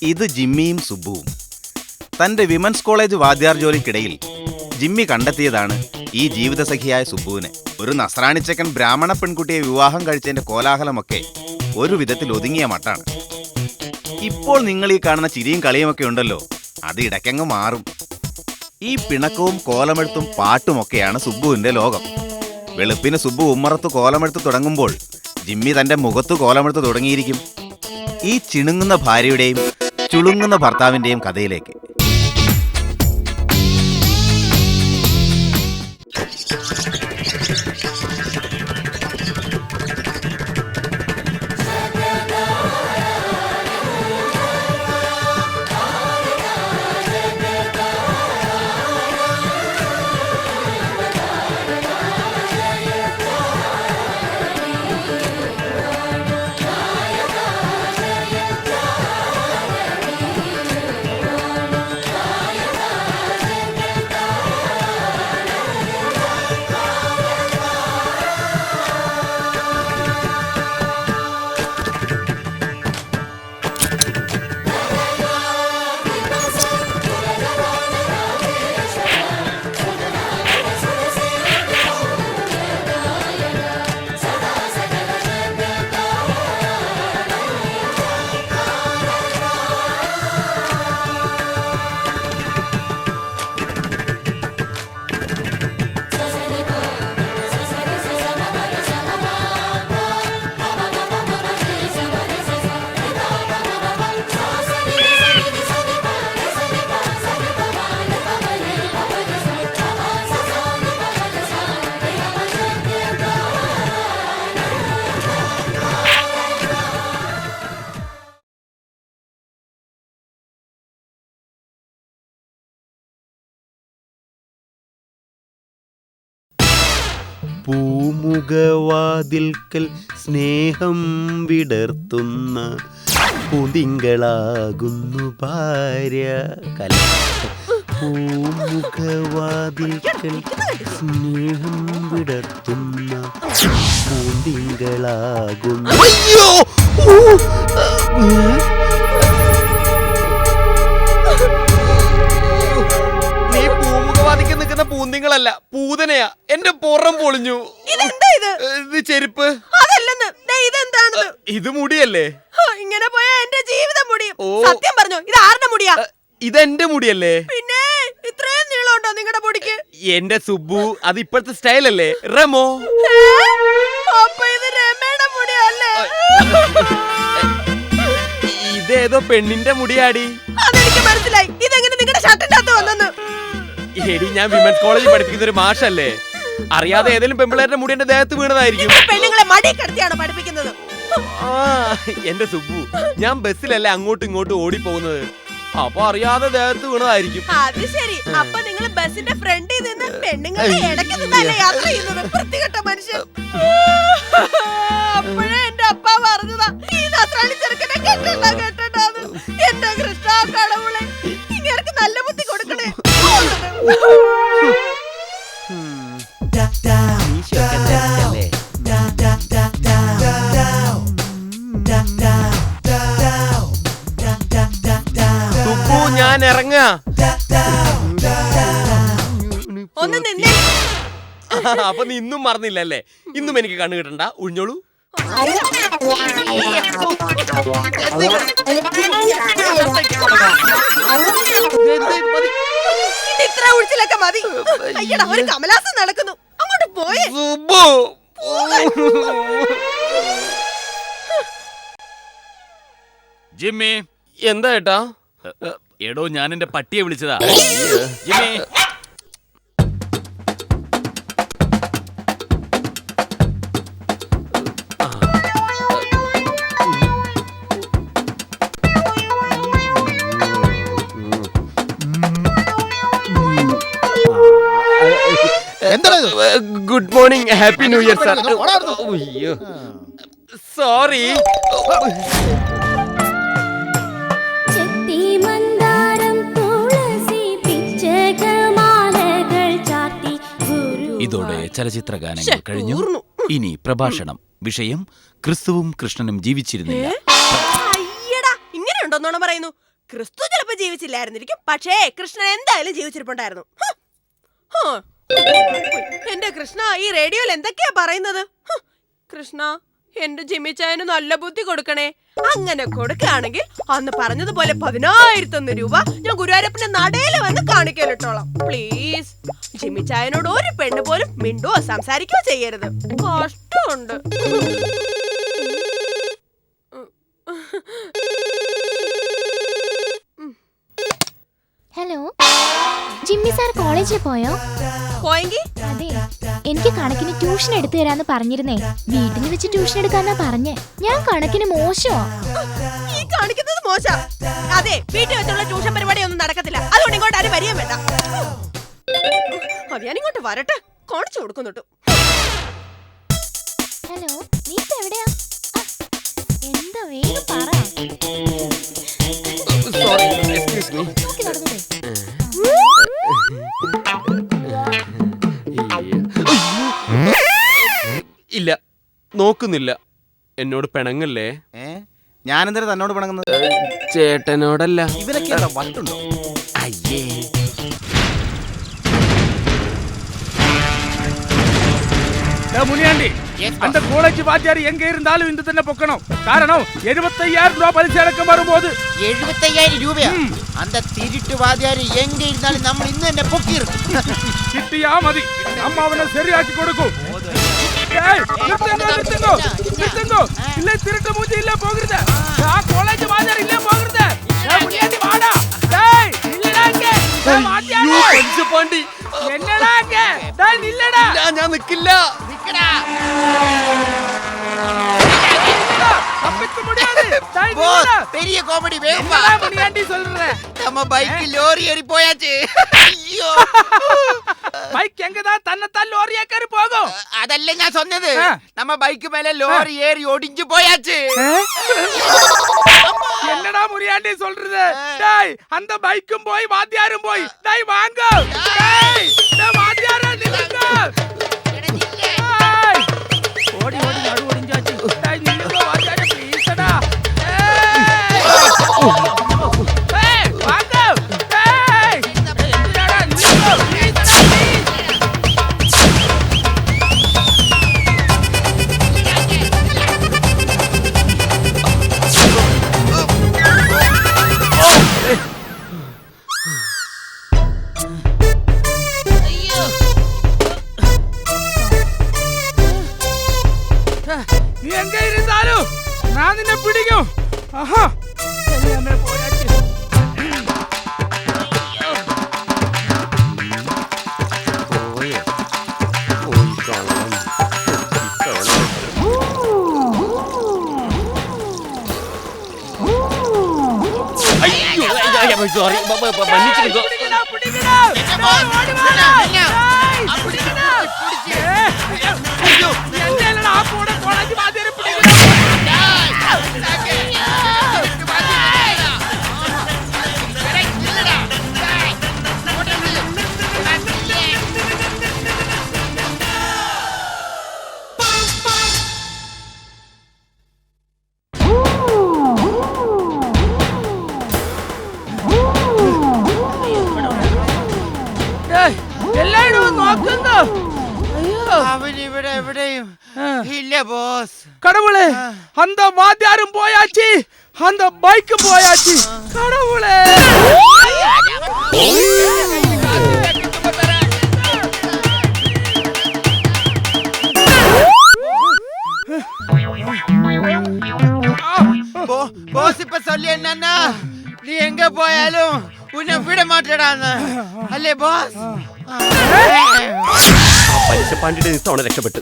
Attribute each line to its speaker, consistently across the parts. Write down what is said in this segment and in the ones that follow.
Speaker 1: ഇത് ജിമ്മിയും സുബ്ബുവും. തൻ്റെ women's college Vadyar ജോലിക്കിടയിൽ Jimmy കണ്ടെത്തിയതാണ് ഈ ജീവിതസഖിയായ സുബ്ബുവിനെ. ഒരു നസ്രാണിച്ചക്കൻ ബ്രാഹ്മണ പെൺകുട്ടിയെ വിവാഹം കഴിച്ചതിൻ്റെ കോലാഹലമൊക്കെ ഒരു വിധത്തിൽ ഒതുങ്ങിയ മട്ടാണ്. ഇപ്പോൾ നിങ്ങൾ ഈ കാണുന്ന ചിരിയും കളിയുമൊക്കെ ഉണ്ടല്ലോ, അത് ഇടയ്ക്കങ്ങ് മാറും. ഈ പിണക്കവും കോലമെഴുത്തും പാട്ടുമൊക്കെയാണ് സുബ്ബുവിൻ്റെ ലോകം. വെളുപ്പിന് സുബ്ബു ഉമ്മറത്ത് കോലമെഴുത്ത് തുടങ്ങുമ്പോൾ ജിമ്മി തൻ്റെ മുഖത്ത് കോലമെഴുത്ത് തുടങ്ങിയിരിക്കും. ഈ ചിണുങ്ങുന്ന ഭാര്യയുടെയും ചുളുങ്ങുന്ന ഭർത്താവിൻ്റെയും കഥയിലേക്ക്.
Speaker 2: പൂമുഖവാതിൽക്കൽ സ്നേഹം വിടർത്തുന്ന പുതിങ്കളാകുന്നു ഭാര്യ. പൂമുഖവാതിൽക്കൽ സ്നേഹം വിടർത്തുന്ന പുതിങ്കളാകുന്നു.
Speaker 3: നീ പൂമുഖവാദിക്ക് നിൽക്കുന്ന പൂന്തിങ്ങളല്ല, പൂതനയാ. എന്റെ പുറം പൊളിഞ്ഞു. ഇത് ചെരുപ്പ് ഇത് മുടിയല്ലേ?
Speaker 4: ഇങ്ങനെ പോയാ എന്റെ ജീവിതം മുടിയും. സത്യം പറഞ്ഞോ, ഇത് ആരുടെ മുടിയാ?
Speaker 3: ഇതെന്റെ മുടിയല്ലേ?
Speaker 4: പിന്നെ ഇത്രയും നീളമുണ്ടോ നിങ്ങളുടെ മുടിക്ക്?
Speaker 3: എന്റെ സുബ്ബു, അത് ഇപ്പോഴത്തെ സ്റ്റൈലല്ലേ? റെമോ.
Speaker 4: അപ്പൊ ഇത് രമയുടെ മുടിയല്ലേ?
Speaker 3: ഇതേതോ പെണ്ണിന്റെ മുടിയാടി.
Speaker 4: അതെനിക്ക് മനസ്സിലായി. ഇതെങ്ങനെ നിങ്ങളുടെ ഷർട്ടിന്റെ അകത്ത് വന്നെന്ന്?
Speaker 3: എടി, ഞാൻ വിമൻസ് കോളേജിൽ പഠിപ്പിക്കുന്ന ഒരു മാഷല്ലേ. അറിയാതെ ഏതെങ്കിലും പെമ്പിളേരുടെ മുടി എന്റെ ദേഹത്ത് വീണതായിരിക്കും.
Speaker 4: പെണ്ണുങ്ങളെ മടി കിടത്തിയാണ് പഠിപ്പിക്കുന്നത്.
Speaker 3: എന്റെ സുബ്ബു, ഞാൻ ബസ്സിലല്ലേ അങ്ങോട്ടും ഇങ്ങോട്ടും ഓടി പോകുന്നത്. അപ്പൊ അറിയാതെ ദേഹത്ത് വീണതായിരിക്കും.
Speaker 4: അത് ശരി. അപ്പൊ നിങ്ങൾ ബസിന്റെ ഫ്രണ്ടിൽ നിന്ന് പെണ്ണുങ്ങളെ ഇടയ്ക്ക് നിന്നല്ലേ യാത്ര ചെയ്യുന്നത്? വൃത്തികെട്ട മനുഷ്യൻ. അപ്പോഴേ എന്റെ അപ്പ പറഞ്ഞതാ, ഈ നസ്രാണി ചെറുക്കനെ കെട്ടണ്ടാന്ന്. എന്റെ കൃഷ്ണ കടവുളെ, ഇങ്ങനെ നല്ല ബുദ്ധി കൊടുക്കണേ.
Speaker 3: സുബ്ബു, ഞാൻ ഇറങ്ങാ.
Speaker 4: ഒന്ന് നിന്നേ.
Speaker 3: അപ്പൊ നീ ഇന്നും മറന്നില്ലല്ലേ? ഇന്നും എനിക്ക് കണ്ണു കിട്ടണ്ട. ഒഴിഞ്ഞോളൂ.
Speaker 4: ഇത്ര ഉഴിച്ചിലൊക്കെ മതി. അയ്യടാ, ഒരു കമലാസം നടക്കുന്നു. അങ്ങോട്ട് പോയേ.
Speaker 3: സുബ്ബു,
Speaker 1: ജിമ്മി.
Speaker 3: എന്താ ഏട്ടാ?
Speaker 1: എടോ, ഞാൻ എന്റെ പട്ടിയെ വിളിച്ചതാ. Jimmy.
Speaker 3: Good morning, happy new year sir. Sorry.
Speaker 1: ഇതോടെ ചലച്ചിത്ര ഗാനങ്ങൾ കഴിഞ്ഞു. ഇനി പ്രഭാഷണം. വിഷയം ക്രിസ്തുവും കൃഷ്ണനും ജീവിച്ചിരുന്നില്ല.
Speaker 4: ഇങ്ങനെയുണ്ടോന്നോണം പറയുന്നു. ക്രിസ്തു ചിലപ്പോ ജീവിച്ചില്ലായിരുന്നിരിക്കും, പക്ഷേ കൃഷ്ണൻ എന്തായാലും ജീവിച്ചിരിപ്പുണ്ടായിരുന്നു. എന്റെ കൃഷ്ണ, ഈ റേഡിയോയിൽ എന്തൊക്കെയാ പറയുന്നത്? കൃഷ്ണ, എന്റെ ജിമ്മിച്ചായന് നല്ല ബുദ്ധി കൊടുക്കണേ. അങ്ങനെ കൊടുക്കുകയാണെങ്കിൽ അന്ന് പറഞ്ഞതുപോലെ 10,000 രൂപ ഞാൻ ഗുരുവായൂരപ്പന്റെ നടയിൽ വന്ന് കാണിക്കാനിട്ടോളാം. പ്ലീസ്. ജിമ്മിച്ചായനോട് ഒരു പെണ്ണ് പോലും മിണ്ടോ സംസാരിക്കുകയോ ചെയ്യരുത്. കഷ്ടമുണ്ട്.
Speaker 5: ഹലോ, ജിമ്മി സാർ കോളേജിൽ പോയോ?
Speaker 4: പോയെങ്കിൽ
Speaker 5: അതെ, എനിക്ക് കണക്കിന് ട്യൂഷൻ എടുത്തു തരാന്ന് പറഞ്ഞിരുന്നേ. വീട്ടിൽ വെച്ച് ട്യൂഷൻ എടുക്കാന്നാ പറഞ്ഞേ. ഞാൻ കണക്കിന് മോശമാ.
Speaker 4: ഈ കാണിക്കുന്നത് മോശം. അതെ, വീട്ടിൽ വെച്ചുള്ള ട്യൂഷൻ പരിപാടി ഒന്നും നടക്കത്തില്ല. അതുകൊണ്ട് ഇങ്ങോട്ട് ആരും വരികയും വേണ്ട. അത് ഞാൻ ഇങ്ങോട്ട് വരട്ടെ, കാണിച്ചു കൊടുക്കുന്നുണ്ട്.
Speaker 5: ഹലോ, നീ ഇപ്പൊ എവിടെയാ? എന്താ വേഗം പറ.
Speaker 3: Sorry, excuse me.
Speaker 5: നോക്കി നടന്നേ.
Speaker 3: ഇല്ല, നോക്കുന്നില്ല. എന്നോട് പിണങ്ങല്ലേ.
Speaker 1: ഞാനെന്തിനാ തന്നോട് പിണങ്ങുന്നത്?
Speaker 3: ചേട്ടനോടല്ല.
Speaker 1: ഇവരൊക്കെ എന്താ വട്ടുണ്ടോ?
Speaker 3: അയ്യേ.
Speaker 6: முனியாண்டி, அந்த காலேஜ் வாத்தியார் எங்க இருந்தாலும் இந்த തന്നെ പൊക്കണം. കാരണം 75,000 രൂപ പലിശ അടക്കം വരുമ്പോൾ
Speaker 7: 75,000 രൂപയാ? அந்த திருட்டு வாத்தியார் எங்க இருந்தாலும் നമ്മൾ ഇന്ന് തന്നെ പൊക്കിയിരും.
Speaker 6: കിട്ടിയാ മതി. അമ്മ അവനെ ശരിയാക്കി കൊടുക്കും. ഇല്ല, തിരുട്ട് മൂഞ്ചി ഇല്ല പോകരുത്. ആ കോളേജ് വാദ്യാർ ഇല്ല പോകരുത്. മുനിയാണ്ടി വാടാ.
Speaker 3: ഞാൻ നിക്കില്ല.
Speaker 7: பெரிய காமெடி வேப்பா.
Speaker 6: முனியாண்டி சொல்றேன்,
Speaker 7: நம்ம பைக் லோரி ஏறி போயாச்சு. ஐயோ,
Speaker 6: பைக் எங்கதான் தன்னைத்தான் லோரியா கறி போகும்.
Speaker 7: அதல்ல நான் சொன்னது. நம்ம பைக் மேல லோரி ஏறி ஒடிஞ்சு போயாச்சு.
Speaker 6: என்னடா முனியாண்டி சொல்றது? டேய், அந்த பைக்கும் போய் வாத்தியாரும் போய். டேய் வாங்க. டேய், டேய் வாத்தியாரா நில்லுங்க. டேய், ஓடி ஓடி நடு ஒடிஞ்சாச்சு. டேய் நில்லுங்க வாத்தியாரே, ப்ளீஸ்டா. டேய் வாங்க. டேய், என்னடா நில்லுங்க ப்ளீஸ்டா. നീ എങ്ക ഇരുന്നാലും ഞാൻ നിന്നെ പിടിക്കും. ആഹാ, എന്നെ പോയാച്ച്.
Speaker 3: സോറി, മன்னிச்சிடுங்க.
Speaker 6: പിടിക്കടാ, പിടിക്കടാ. ഓടി വാടാ. പിടിക്കടാ. അയ്യോ, എന്നെയല്ലടാ ആ കൂടെ കോളേജ് വാദ്യാരെ പിടിക്കടാ. എല്ലായിടവും നോക്കുന്നു.
Speaker 7: அவன் இவட எവിടെയും இல்ல பாஸ்.
Speaker 6: கடவுளே, அந்த வாத்தியாரும் போயாச்சு, அந்த பைக்கும் போயாச்சு. கடவுளே,
Speaker 7: பாஸ் இப்ப சொல்லி என்னன்னா, நீ எங்க போயாலும் உன்னை விட மாட்டேடான்னு അല്ലേ ബോസ്?
Speaker 3: പലിശ പാണ്ടിയുടെ ഇത്തവണ രക്ഷപ്പെട്ടു.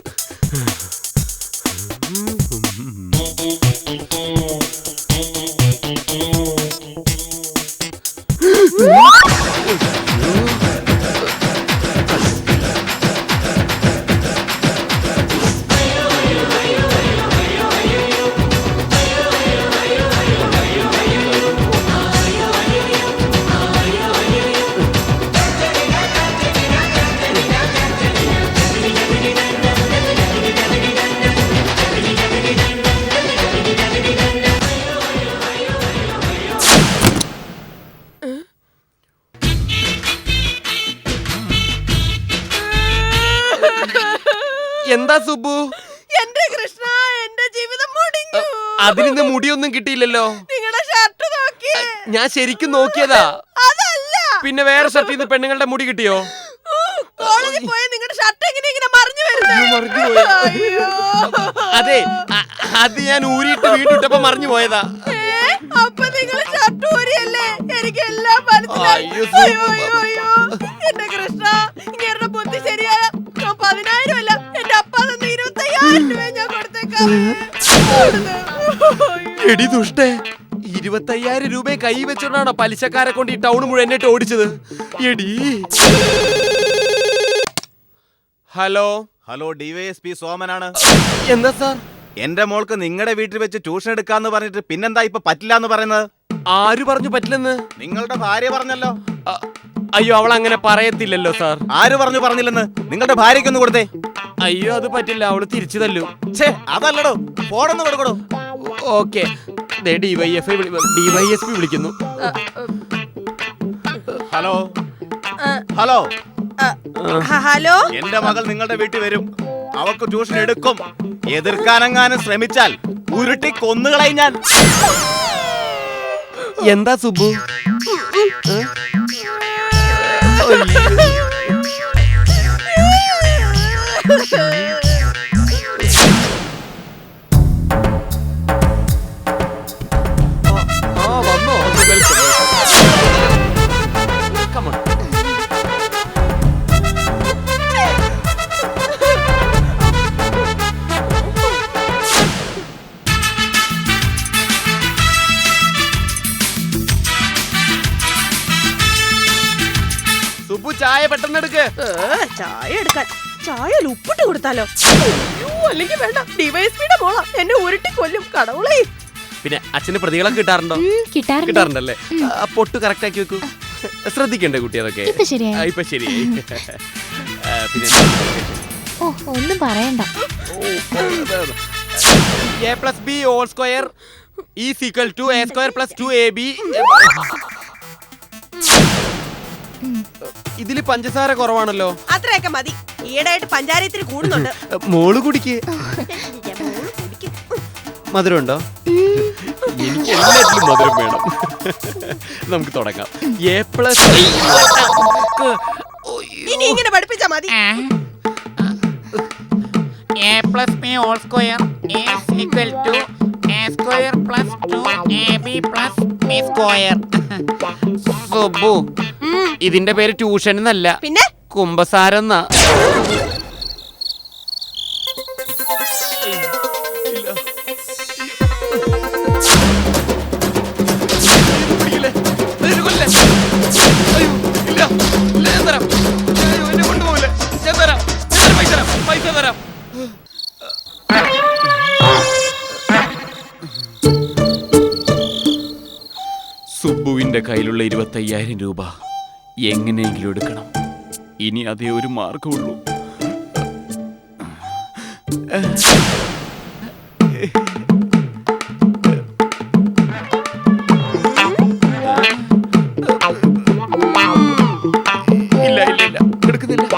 Speaker 3: എന്താ സുബു?
Speaker 4: എന്റെ കൃഷ്ണ, എന്റെ ജീവിതം മുടിഞ്ഞു.
Speaker 3: അതിന് മുടിയൊന്നും കിട്ടിയില്ലല്ലോ.
Speaker 4: നിങ്ങളുടെ ഷർട്ട് നോക്കി.
Speaker 3: ഞാൻ ശരിക്കും നോക്കിയതാ.
Speaker 4: അതല്ല,
Speaker 3: പിന്നെ വേറെ ഷർട്ടിൽ നിന്ന് പെണ്ണുങ്ങളുടെ മുടി കിട്ടിയോ?
Speaker 4: കോളേജിൽ പോയ നിങ്ങളുടെ ഷർട്ട് ഇങ്ങനെ മറിഞ്ഞു
Speaker 3: മറിഞ്ഞു പോയോ? അതെ, അത് ഞാൻ ഊരിയിട്ട് വീട്ടിട്ടപ്പോ മറിഞ്ഞു പോയതാ.
Speaker 4: അപ്പൊ നിങ്ങൾ ഷർട്ട് ഊരിയല്ലേ? എനിക്ക് എല്ലാം മനസ്സിലായി.
Speaker 3: അയ്യോ,
Speaker 4: എന്റെ കൃഷ്ണ, ഇങ്ങനെ ബുദ്ധി ശരിയായ 10,000 അല്ല, എന്റെ അപ്പ തന്ന 25,000 രൂപ ഞാൻ കൊടുത്തേക്കാം.
Speaker 3: എടി ദുഷ്ടേ, 25,000 രൂപയെ കൈ വെച്ചോണ്ടാണോ പലിശക്കാരെ കൊണ്ട് ഈ ടൗൺ മുഴുവൻ എന്നിട്ട് ഓടിച്ചത്? എടി. ഹലോ
Speaker 1: ഹലോ, ഡിവൈഎസ്പി സോമനാണ്.
Speaker 3: എന്താ സാർ?
Speaker 1: എന്റെ മോൾക്ക് നിങ്ങളുടെ വീട്ടിൽ വെച്ച് ട്യൂഷൻ എടുക്കാന്ന് പറഞ്ഞിട്ട് പിന്നെന്താ ഇപ്പൊ പറ്റില്ല എന്ന് പറയുന്നത്?
Speaker 3: ആര് പറഞ്ഞു പറ്റില്ലെന്ന്?
Speaker 1: നിങ്ങളുടെ ഭാര്യ പറഞ്ഞല്ലോ.
Speaker 3: അയ്യോ, അവൾ അങ്ങനെ പറയത്തില്ലല്ലോ സാർ.
Speaker 1: ആര് പറഞ്ഞില്ലെന്ന്? നിങ്ങളുടെ ഭാര്യയ്ക്കൊന്ന് കൊടുത്തേ.
Speaker 3: അയ്യോ, അത് പറ്റില്ല, അവള് തിരിച്ചു തല്ലു.
Speaker 1: ഛേ, അതല്ലടോ, ഫോണൊന്ന് കൊടുക്കടോ.
Speaker 3: ഓക്കെ, ഡിവൈഎസ്പി വിളിക്കുന്നു.
Speaker 1: ഹലോ ഹലോ,
Speaker 4: ഹലോ,
Speaker 1: എന്റെ മകൾ നിങ്ങളുടെ വീട്ടിൽ വരും. അവക്ക് ട്യൂഷൻ എടുക്കും. എതിർക്കാനെങ്ങാനും ശ്രമിച്ചാൽ ഉരുട്ടി കൊന്നുകളയും ഞാൻ.
Speaker 3: എന്താ സുബു? വന്നോ? Come on. സുബു, ചായ പെട്ടെന്ന് എടുക്ക്.
Speaker 4: ചായ എടുക്കാൻ ചായയിൽ ഉപ്പിട്ട് കൊടുത്താലോ? അയ്യോ, അല്ലെങ്കിൽ വേണ്ട, ഡിവൈഎസ്പിയുടെ മോളാ, എന്നെ ഉരുട്ടി കൊല്ലും. കടവുളേ.
Speaker 3: പിന്നെ അച്ഛന് പ്രതികളൊക്കെ കിട്ടാറുണ്ടോ?
Speaker 5: കിട്ടാറുണ്ട്.
Speaker 3: കിട്ടാറുണ്ടല്ലേ? പൊട്ട് കറക്റ്റ് ആക്കി വെക്കൂ. ശ്രദ്ധിക്കണ്ടേ കുട്ടി അതൊക്കെ?
Speaker 5: ഇപ്പൊ ശരിയായി.
Speaker 3: ഇപ്പൊ ശരിയായി. പിന്നെ
Speaker 5: ഓ, ഒന്നും പറയണ്ട.
Speaker 3: a+b² is equal to a² + 2ab. ഇതില് പഞ്ചസാര കുറവാണല്ലോ.
Speaker 4: അത്രയൊക്കെ മതി. ഈയിടെയായിട്ട് പഞ്ചായത്തിൽ കൂടുന്നുണ്ട്.
Speaker 3: മോള് കുടിക്ക്. മധുരം ഉണ്ടോ? എനിക്ക് എല്ലാത്തിലും മധുരം വേണം. നമുക്ക് തുടങ്ങാം.
Speaker 4: ഇനി ഇങ്ങനെ പഠിപ്പിച്ചാ മതി.
Speaker 8: a+b² is equal to a² + 2ab + b².
Speaker 3: Subu, ഇതിന്റെ പേര് ട്യൂഷൻ എന്നല്ല,
Speaker 4: പിന്നെ
Speaker 3: കുമ്പസാരം എന്നാ. സുബുവിന്റെ കയ്യിലുള്ള 25,000 രൂപ എങ്ങനെയെങ്കിലും എടുക്കണം. ഇനി അതേ ഒരു മാർഗമുള്ളൂ. ഇല്ല ഇല്ല ഇല്ല, എടുക്കുന്നില്ല.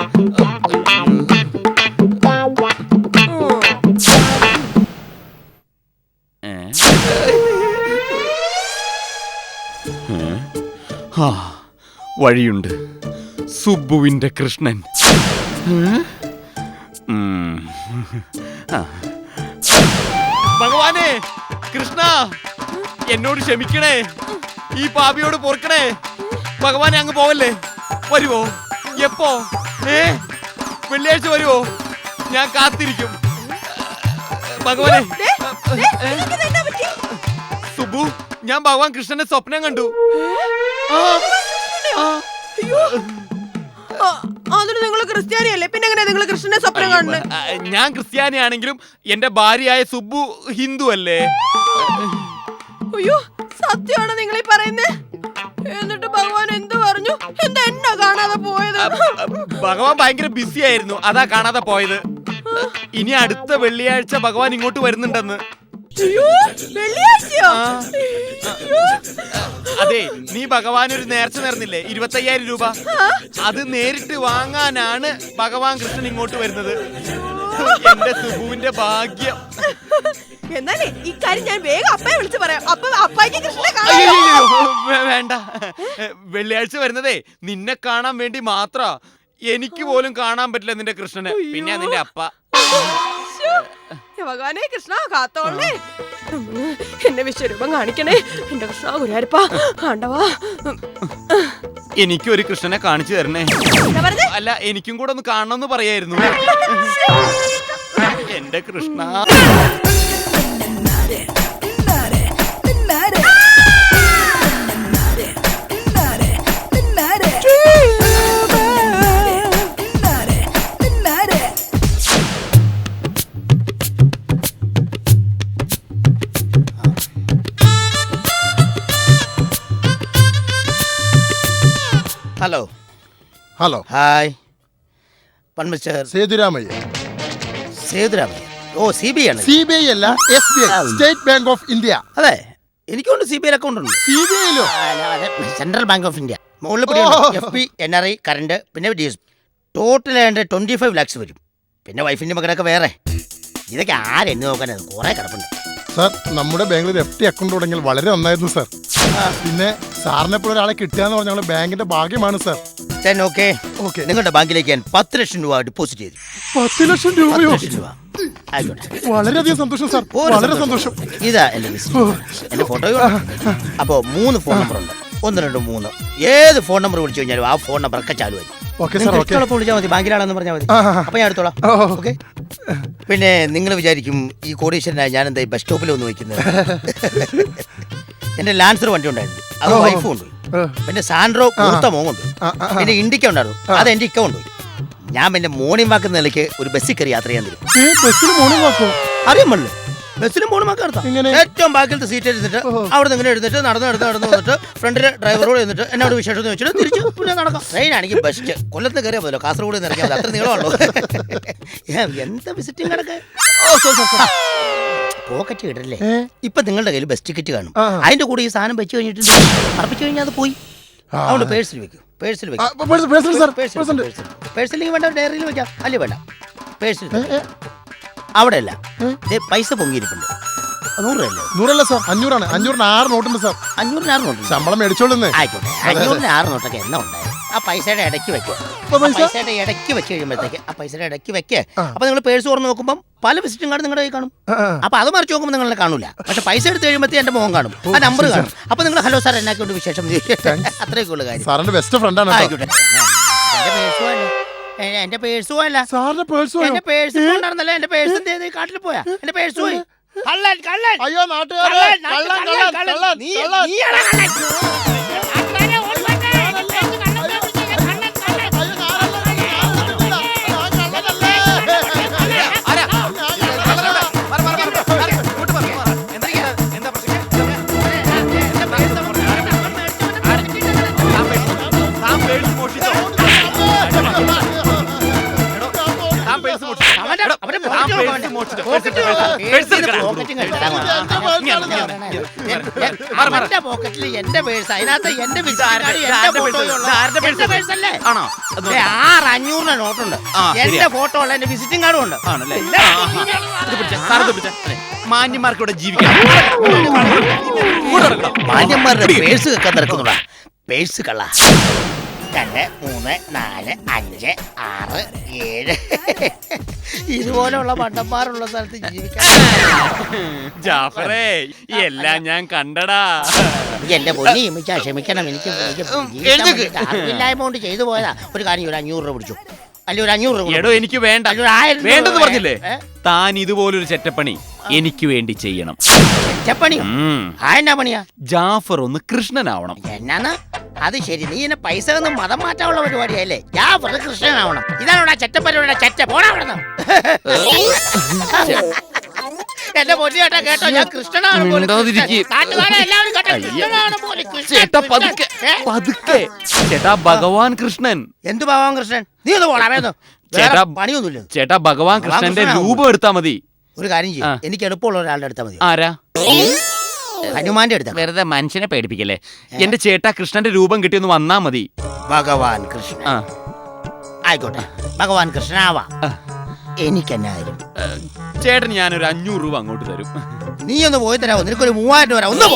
Speaker 3: വഴിയുണ്ട്. സുബുവിന്റെ കൃഷ്ണൻ. ഭഗവാനെ, കൃഷ്ണ, എന്നോട് ക്ഷമിക്കണേ. ഈ പാപിയോട് പൊറുക്കണേ. ഭഗവാനെ, അങ്ങ് പോവല്ലേ? വരുവോ? എപ്പോ? വെള്ളിയാഴ്ച വരുവോ? ഞാൻ കാത്തിരിക്കും. ഭഗവാനെ. സുബു, ഞാൻ ഭഗവാൻ കൃഷ്ണനെ സ്വപ്നം കണ്ടു.
Speaker 4: അതിന് നിങ്ങൾ ക്രിസ്ത്യാനിയല്ലേ? പിന്നെ എങ്ങനെയാ നിങ്ങൾ കൃഷ്ണനെ സ്വപ്നം കാണുന്നത്?
Speaker 3: ഞാൻ ക്രിസ്ത്യാനിയാണെങ്കിലും എന്റെ ഭാര്യയായ സുബു ഹിന്ദു അല്ലേ?
Speaker 4: അയ്യോ, സത്യമാണോ നിങ്ങൾ ഈ പറയുന്നേ? എന്നിട്ട് ഭഗവാൻ എന്ത് പറഞ്ഞു? എന്താ എന്നെ കാണാതെ പോയത്?
Speaker 3: ഭഗവാൻ ഭയങ്കര ബിസി ആയിരുന്നു, അതാ കാണാതെ പോയത്. ഇനി അടുത്ത വെള്ളിയാഴ്ച ഭഗവാൻ ഇങ്ങോട്ട് വരുന്നുണ്ടെന്ന്.
Speaker 4: അയ്യോ, വെള്ളിയാഴ്ചയോ?
Speaker 3: അതെ, നീ ഭഗവാൻ ഒരു നേർച്ച നേർന്നില്ലേ 25,000 രൂപ? അത് നേരിട്ട് വാങ്ങാനാണ് ഭഗവാൻ കൃഷ്ണൻ ഇങ്ങോട്ട് വരുന്നത്. എന്റെ സുബുവിന്റെ ഭാഗ്യം.
Speaker 4: എന്നാലേ ഇക്കാര്യം ഞാൻ വേഗം അപ്പയെ വിളിച്ച് പറയാം. അപ്പായിക്ക് കൃഷ്ണനെ
Speaker 3: അയ്യോ,
Speaker 4: കാണാം.
Speaker 3: വേണ്ട. വെള്ളിയാഴ്ച വരുന്നതേ നിന്നെ കാണാൻ വേണ്ടി മാത്ര. എനിക്ക് പോലും കാണാൻ പറ്റില്ല നിന്റെ കൃഷ്ണനെ. പിന്നെ നിന്റെ അപ്പ.
Speaker 4: ഭഗവാനെ കൃഷ്ണ കാത്തോളേ, എന്റെ വിശ്വരൂപം കാണിക്കണേ. എന്റെ കൃഷ്ണ ഗുരുവായൂരപ്പ ആണ്ടവാ.
Speaker 3: എനിക്കൊരു കൃഷ്ണനെ കാണിച്ചു തരണേ.
Speaker 4: എന്താ പറഞ്ഞേ?
Speaker 3: അല്ല, എനിക്കും കൂടെ ഒന്ന് കാണണമെന്ന് പറയായിരുന്നു. എന്റെ Krishna.
Speaker 7: Hello
Speaker 2: hello,
Speaker 7: hi mister
Speaker 2: Sethuramayya.
Speaker 7: Sethuramayya. ഓ, CBI ആണ്.
Speaker 2: CBI അല്ല, SBI, state bank of India.
Speaker 7: അതെ, എനിക്കുണ്ട് CBI അക്കൗണ്ട് ഉണ്ട്.
Speaker 2: CBIയിലോ?
Speaker 7: Central bank of India. മുകളിൽ FP, NRI, കറണ്ട്, പിന്നെ DSP. ടോട്ടൽ 25 lakhs വരും. പിന്നെ വൈഫിന്റെ മകനൊക്കെ വേറെ. ഇതൊക്കെ ആരെന്ന് നോക്കാനത് കുറെ കിടപ്പുണ്ട്.
Speaker 2: സാർ, നമ്മുടെ ബാങ്കിൽ FT അക്കൗണ്ട് തുടങ്ങിയാൽ വളരെ നന്നായിരുന്നു സാർ. പിന്നെ സാറിനെ പോലെ ഒരാളെ കിട്ടുക എന്ന് പറഞ്ഞാൽ ബാങ്കിന്റെ ഭാഗ്യമാണ് സാർ.
Speaker 7: ഓക്കെ, നിങ്ങളുടെ ബാങ്കിലേക്ക് ഞാൻ 10 ലക്ഷം രൂപ ഡെപ്പോസിറ്റ് ചെയ്തു.
Speaker 2: 10 ലക്ഷം രൂപയോ?
Speaker 7: 10 ലക്ഷം രൂപ. ആയിക്കോട്ടെ.
Speaker 2: വളരെയധികം സന്തോഷം സാർ, വളരെ സന്തോഷം.
Speaker 7: ഇതാ എന്റെ എന്റെ ഫോട്ടോയോ. അപ്പോ 3 ഫോൺ നമ്പർ ഉണ്ട്. 1, 2, 3. ഏത് ഫോൺ നമ്പർ വിളിച്ചു കഴിഞ്ഞാലും ആ ഫോൺ നമ്പർ ഒക്കെ ചാലു ആയി.
Speaker 2: Okay sir, okay.
Speaker 7: വിളിച്ചാൽ മതി, ബാങ്കിലാണെന്ന് പറഞ്ഞാൽ മതി. അപ്പൊ ഞാൻ എടുത്തോളാം. ഓക്കെ. പിന്നെ നിങ്ങൾ വിചാരിക്കും ഈ കോടീശ്വരനായ ഞാൻ എന്താ ബസ് സ്റ്റോപ്പിൽ ഒന്ന് വയ്ക്കുന്നത്. എന്റെ ലാൻസർ വണ്ടി ഉണ്ടായിരുന്നു, അത് വൈഫും ഉണ്ട്. പിന്നെ സാൻഡ്രോ കൊടുത്ത മോങ്ങുണ്ട്. പിന്നെ ഇൻഡിക്ക ഉണ്ടായിരുന്നു, അത് എന്റെ ഇക്ക കൊണ്ടുപോയി. ഞാൻ പിന്നെ മോർണിംഗ് വാക്ക് നിലയ്ക്ക് ഒരു ബസ്സിൽ കയറി യാത്ര ചെയ്യാൻ തരും.
Speaker 2: ബസ്സിൽ മോർണിംഗ് വാക്കോ?
Speaker 7: അറിയാൻ പാടില്ല. ബസ്സിലും മോർണിംഗ് വാക്ക് നടത്താം. ഏറ്റവും ബാക്കിലത്തെ സീറ്റ് എടുത്തിട്ട് അവിടെ നിന്ന് ഇങ്ങനെ എടുത്തിട്ട് നടന്ന് വന്നിട്ട് ഫ്രണ്ടിലെ ഡ്രൈവറോട് എന്നിട്ട് എന്നോട് വിശേഷം വെച്ചിട്ട് തിരിച്ച് പിന്നെ നടക്കാം. ട്രെയിൻ ആണെങ്കിൽ ബെസ്റ്റ്. കൊല്ലത്ത് കയറിയാൽ പോലോ, കാസർഗോഡ് നിന്ന് ഇറങ്ങിയാൽ അത്ര നീളമുള്ളൂ. എന്താ വിസിറ്റിംഗ് കടക്ക്. പോക്കറ്റ് കിട്ടല്ലേ? ഇപ്പൊ നിങ്ങളുടെ കയ്യിൽ ബസ് ടിക്കറ്റ് കാണും. അതിന്റെ കൂടെ ഈ സാധനം വെച്ച് കഴിഞ്ഞിട്ട് അർപ്പിച്ചു കഴിഞ്ഞാൽ അത് പോയി. അതുകൊണ്ട് പേഴ്സിൽ വെക്കും. പേഴ്സിൽ വേണ്ട, ഡയറിയിൽ വെക്കാം. അല്ലേ വേണ്ട, പേഴ്സിൽ. അവിടെ അല്ല, പൈസ പൊങ്ങിയിരിപ്പുണ്ട്. 100 അല്ലേ?
Speaker 2: 100 സാർ, 500 ആണ്. 500 6 നോട്ടുണ്ട് സാർ.
Speaker 7: 500 6 നോട്ടുണ്ട്.
Speaker 2: ശമ്പളം മേടിച്ചോളുന്നേ.
Speaker 7: ആയിക്കോട്ടെ, 500 6 നോട്ടൊക്കെ എന്നാ ഉണ്ടായത്? ആ പൈസയുടെ ഇടയ്ക്ക് വെക്കുക. പൈസയുടെ ഇടയ്ക്ക് വെച്ച് കഴിയുമ്പോഴത്തേക്ക് ആ പൈസയുടെ ഇടയ്ക്ക് വെക്കുക. അപ്പൊ നിങ്ങൾ പേഴ്സ് തുറന്ന് നോക്കുമ്പോൾ പല വിസിറ്റിംഗ് കാർഡ് നിങ്ങളുടെ കയ്യിൽ കാണും. അപ്പൊ അത് മറിച്ച് നോക്കുമ്പോൾ നിങ്ങളെ കാണൂല. പക്ഷെ പൈസ എടുത്ത് കഴിയുമ്പോഴത്തേ എന്റെ മുഖം കാണും, ആ നമ്പർ കാണും. അപ്പൊ നിങ്ങൾ ഹലോ സാർ എന്നാക്കൊണ്ട് വിശേഷം, അത്രയൊക്കെ ഉള്ള കാര്യം.
Speaker 2: സാറിന്റെ ബെസ്റ്റ് ഫ്രണ്ട് ആണ്.
Speaker 7: ആയിക്കോട്ടെ. എന്റെ പേഴ്സും അല്ല,
Speaker 2: സാറിന്റെ പേഴ്സ്
Speaker 7: എന്റെ പേഴ്സ് ഉണ്ടായിരുന്നല്ലോ. എന്റെ പേഴ്സ് എന്ത് കാട്ടിൽ പോയാ? എന്റെ പേഴ്സ് പോയി. കള്ളൻ, കള്ളൻ.
Speaker 2: അയ്യോ നാട്ടുകാരെ, കള്ളൻ, കള്ളൻ, കള്ളൻ, കള്ളൻ.
Speaker 7: പോക്കറ്റിൽ എന്റെ പേഴ്സ്, അതിനകത്ത് എന്റെ 600 നോട്ടുണ്ട്. എന്റെ ഫോട്ടോ ഉള്ള എന്റെ വിസിറ്റിംഗ് കാർഡും ഉണ്ട്.
Speaker 3: മാന്യന്മാർക്ക് ഇവിടെ ജീവിക്കാം.
Speaker 7: മാന്യന്മാരുടെ പേഴ്സ് വെക്കാൻ നടക്കുന്നുണ്ടാ. പേഴ്സ് കള്ള. 2, 3, 4, 5, 6, 7. ഇതുപോലുള്ള മണ്ടന്മാരുള്ള സ്ഥലത്ത് ജീവിക്കാൻ.
Speaker 3: ജാഫറേ, എല്ലാം ഞാൻ കണ്ടടാ.
Speaker 7: എന്റെ പൊന്നി ക്ഷമിക്കണം, എനിക്ക് അറിവില്ലായ്മ കൊണ്ട് ചെയ്തു പോയതാ. ഒരു കാര്യം, ഒരു 500 രൂപ പിടിച്ചു. അല്ല, ഒരു 500 രൂപ.
Speaker 3: എടോ, എനിക്ക് വേണ്ട. വേണ്ടെന്ന് പറഞ്ഞില്ലേ? താൻ ഇതുപോലൊരു ചെറ്റപ്പണി എനിക്ക് വേണ്ടി ചെയ്യണം.
Speaker 7: ചെറ്റപ്പണി? എന്നാ പണിയാ?
Speaker 3: ജാഫർ ഒന്ന് കൃഷ്ണനാവണം.
Speaker 7: എന്നാന്ന്? അത് ശരി, നീ എന്നെ പൈസ ഒന്നും മതം മാറ്റാനുള്ള പരിപാടിയല്ലേ? ഞാൻ വെറുതെ കൃഷ്ണനാവണം. ഇതാണോടാ ചെറ്റപ്പരിയുടെ ചെറ്റ? പോടാ അവിടെ. എന്റെ പൊന്നിയേട്ടാ കേട്ടോ, ഞാൻ കൃഷ്ണനാണ് പോലെ.
Speaker 3: ചേട്ടാ, ഭഗവാൻ കൃഷ്ണൻ.
Speaker 7: എന്ത് ഭഗവാൻ കൃഷ്ണൻ? നീ ഒന്ന് പോടാ.
Speaker 3: ചേട്ടാ,
Speaker 7: പണിയൊന്നുമില്ല.
Speaker 3: ചേട്ടാ, ഭഗവാൻ കൃഷ്ണന്റെ രൂപം എടുത്താ മതി.
Speaker 7: ഒരു കാര്യം
Speaker 8: ആ.
Speaker 7: ചെയ്യും, എനിക്ക് എളുപ്പമുള്ള ഒരാളുടെ എടുത്താൽ മതി.
Speaker 8: ആരാ?
Speaker 7: ഹനുമാന്റെ എടുത്താൽ മതി.
Speaker 8: വെറുതെ മനുഷ്യനെ പേടിപ്പിക്കല്ലേ. എന്റെ ചേട്ടാ കൃഷ്ണന്റെ രൂപം കിട്ടിയൊന്ന് വന്നാ മതി.
Speaker 7: ഭഗവാൻ കൃഷ്ണ.
Speaker 8: ആ
Speaker 7: ആയിക്കോട്ടെ, ഭഗവാൻ കൃഷ്ണാവാ.
Speaker 8: ആ.
Speaker 7: എനിക്ക് എന്നാ തരും?
Speaker 8: ചേട്ടൻ ഞാനൊരു 500 രൂപ അങ്ങോട്ട് തരും.
Speaker 7: നീ ഒന്ന് പോയി തരാമോ? നിനക്കൊരു 3000 രൂപ. ഒന്ന്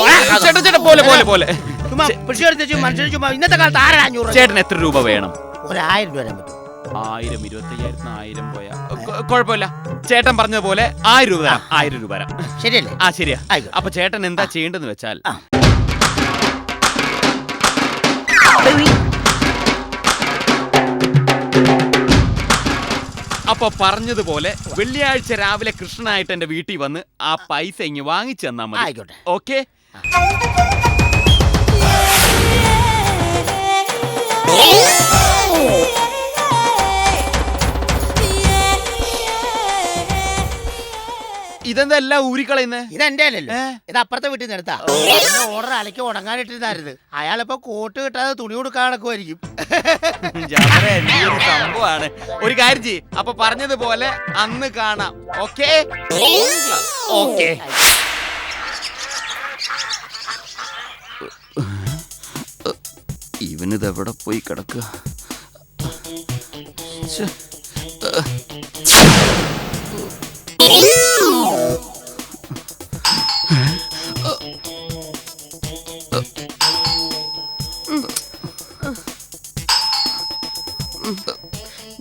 Speaker 8: ചേട്ടാ ചേട്ടാ പോലെ പോലെ പോലെ.
Speaker 7: മനുഷ്യന് ചുമ്മാ ഇന്നത്തെ കാലത്ത് 500
Speaker 8: ചേട്ടൻ എത്ര രൂപ വേണം?
Speaker 7: ഒരു 1000 രൂപ തരാൻ പറ്റും.
Speaker 8: 1000 25,000 പോയാ കുഴപ്പമില്ല. ചേട്ടൻ പറഞ്ഞതുപോലെ 1000 രൂപ തരാം. 1000 രൂപ തരാം.
Speaker 7: ശരിയല്ലേ?
Speaker 8: ആ ശരിയാ.
Speaker 7: ആയിക്കോട്ടെ.
Speaker 8: അപ്പൊ ചേട്ടൻ എന്താ ചെയ്യേണ്ടതെന്ന് വെച്ചാൽ
Speaker 7: ആ.
Speaker 8: അപ്പൊ പറഞ്ഞതുപോലെ വെള്ളിയാഴ്ച രാവിലെ കൃഷ്ണനായിട്ട് എന്റെ വീട്ടിൽ വന്ന് ആ പൈസ ഇങ്ങ് വാങ്ങിച്ചു തന്നാ മതി.
Speaker 7: ആയിക്കോട്ടെ.
Speaker 8: ഓക്കെ? ഇതെന്താ എല്ലാം ഊരിക്കളയുന്നേ?
Speaker 7: ഇതെന്റെ അല്ലല്ലോ, ഇത് അപ്പുറത്തെ വീട്ടിൽ നിന്ന് എടുത്താ. ഓർഡർ അലക്കി ഉണങ്ങാനിട്ടിരുന്നായിരുന്നു. അയാളിപ്പോ കോട്ട് കിട്ടാതെ തുണി കൊടുക്കാൻ നടക്കുമായിരിക്കും.
Speaker 8: ജാമറേ, നീ ഒരു സംഭവമാണ്. ഒരു കാര്യം ചെയ്യ്, അപ്പൊ പറഞ്ഞതുപോലെ അന്ന് കാണാം. ഓക്കെ? ഓക്കെ. ഇവനിതെവിടെ പോയി കിടക്കുക?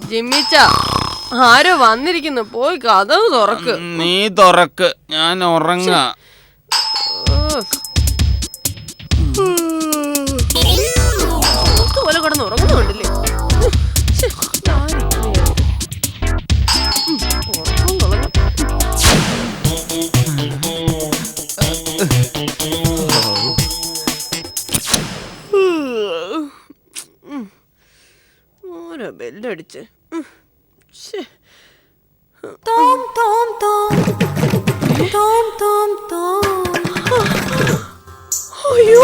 Speaker 4: ജിമ്മിച്ച, ആരോ വന്നിരിക്കുന്നു. പോയി കഥവ് തുറക്ക്.
Speaker 8: നീ തുറക്ക്, ഞാൻ ഉറങ്ങാ.
Speaker 4: പോലെ കിടന്ന് ഉറങ്ങുന്നുണ്ടല്ലേ? ഓരോ ബെല്ലടിച്ച്. അയ്യോ,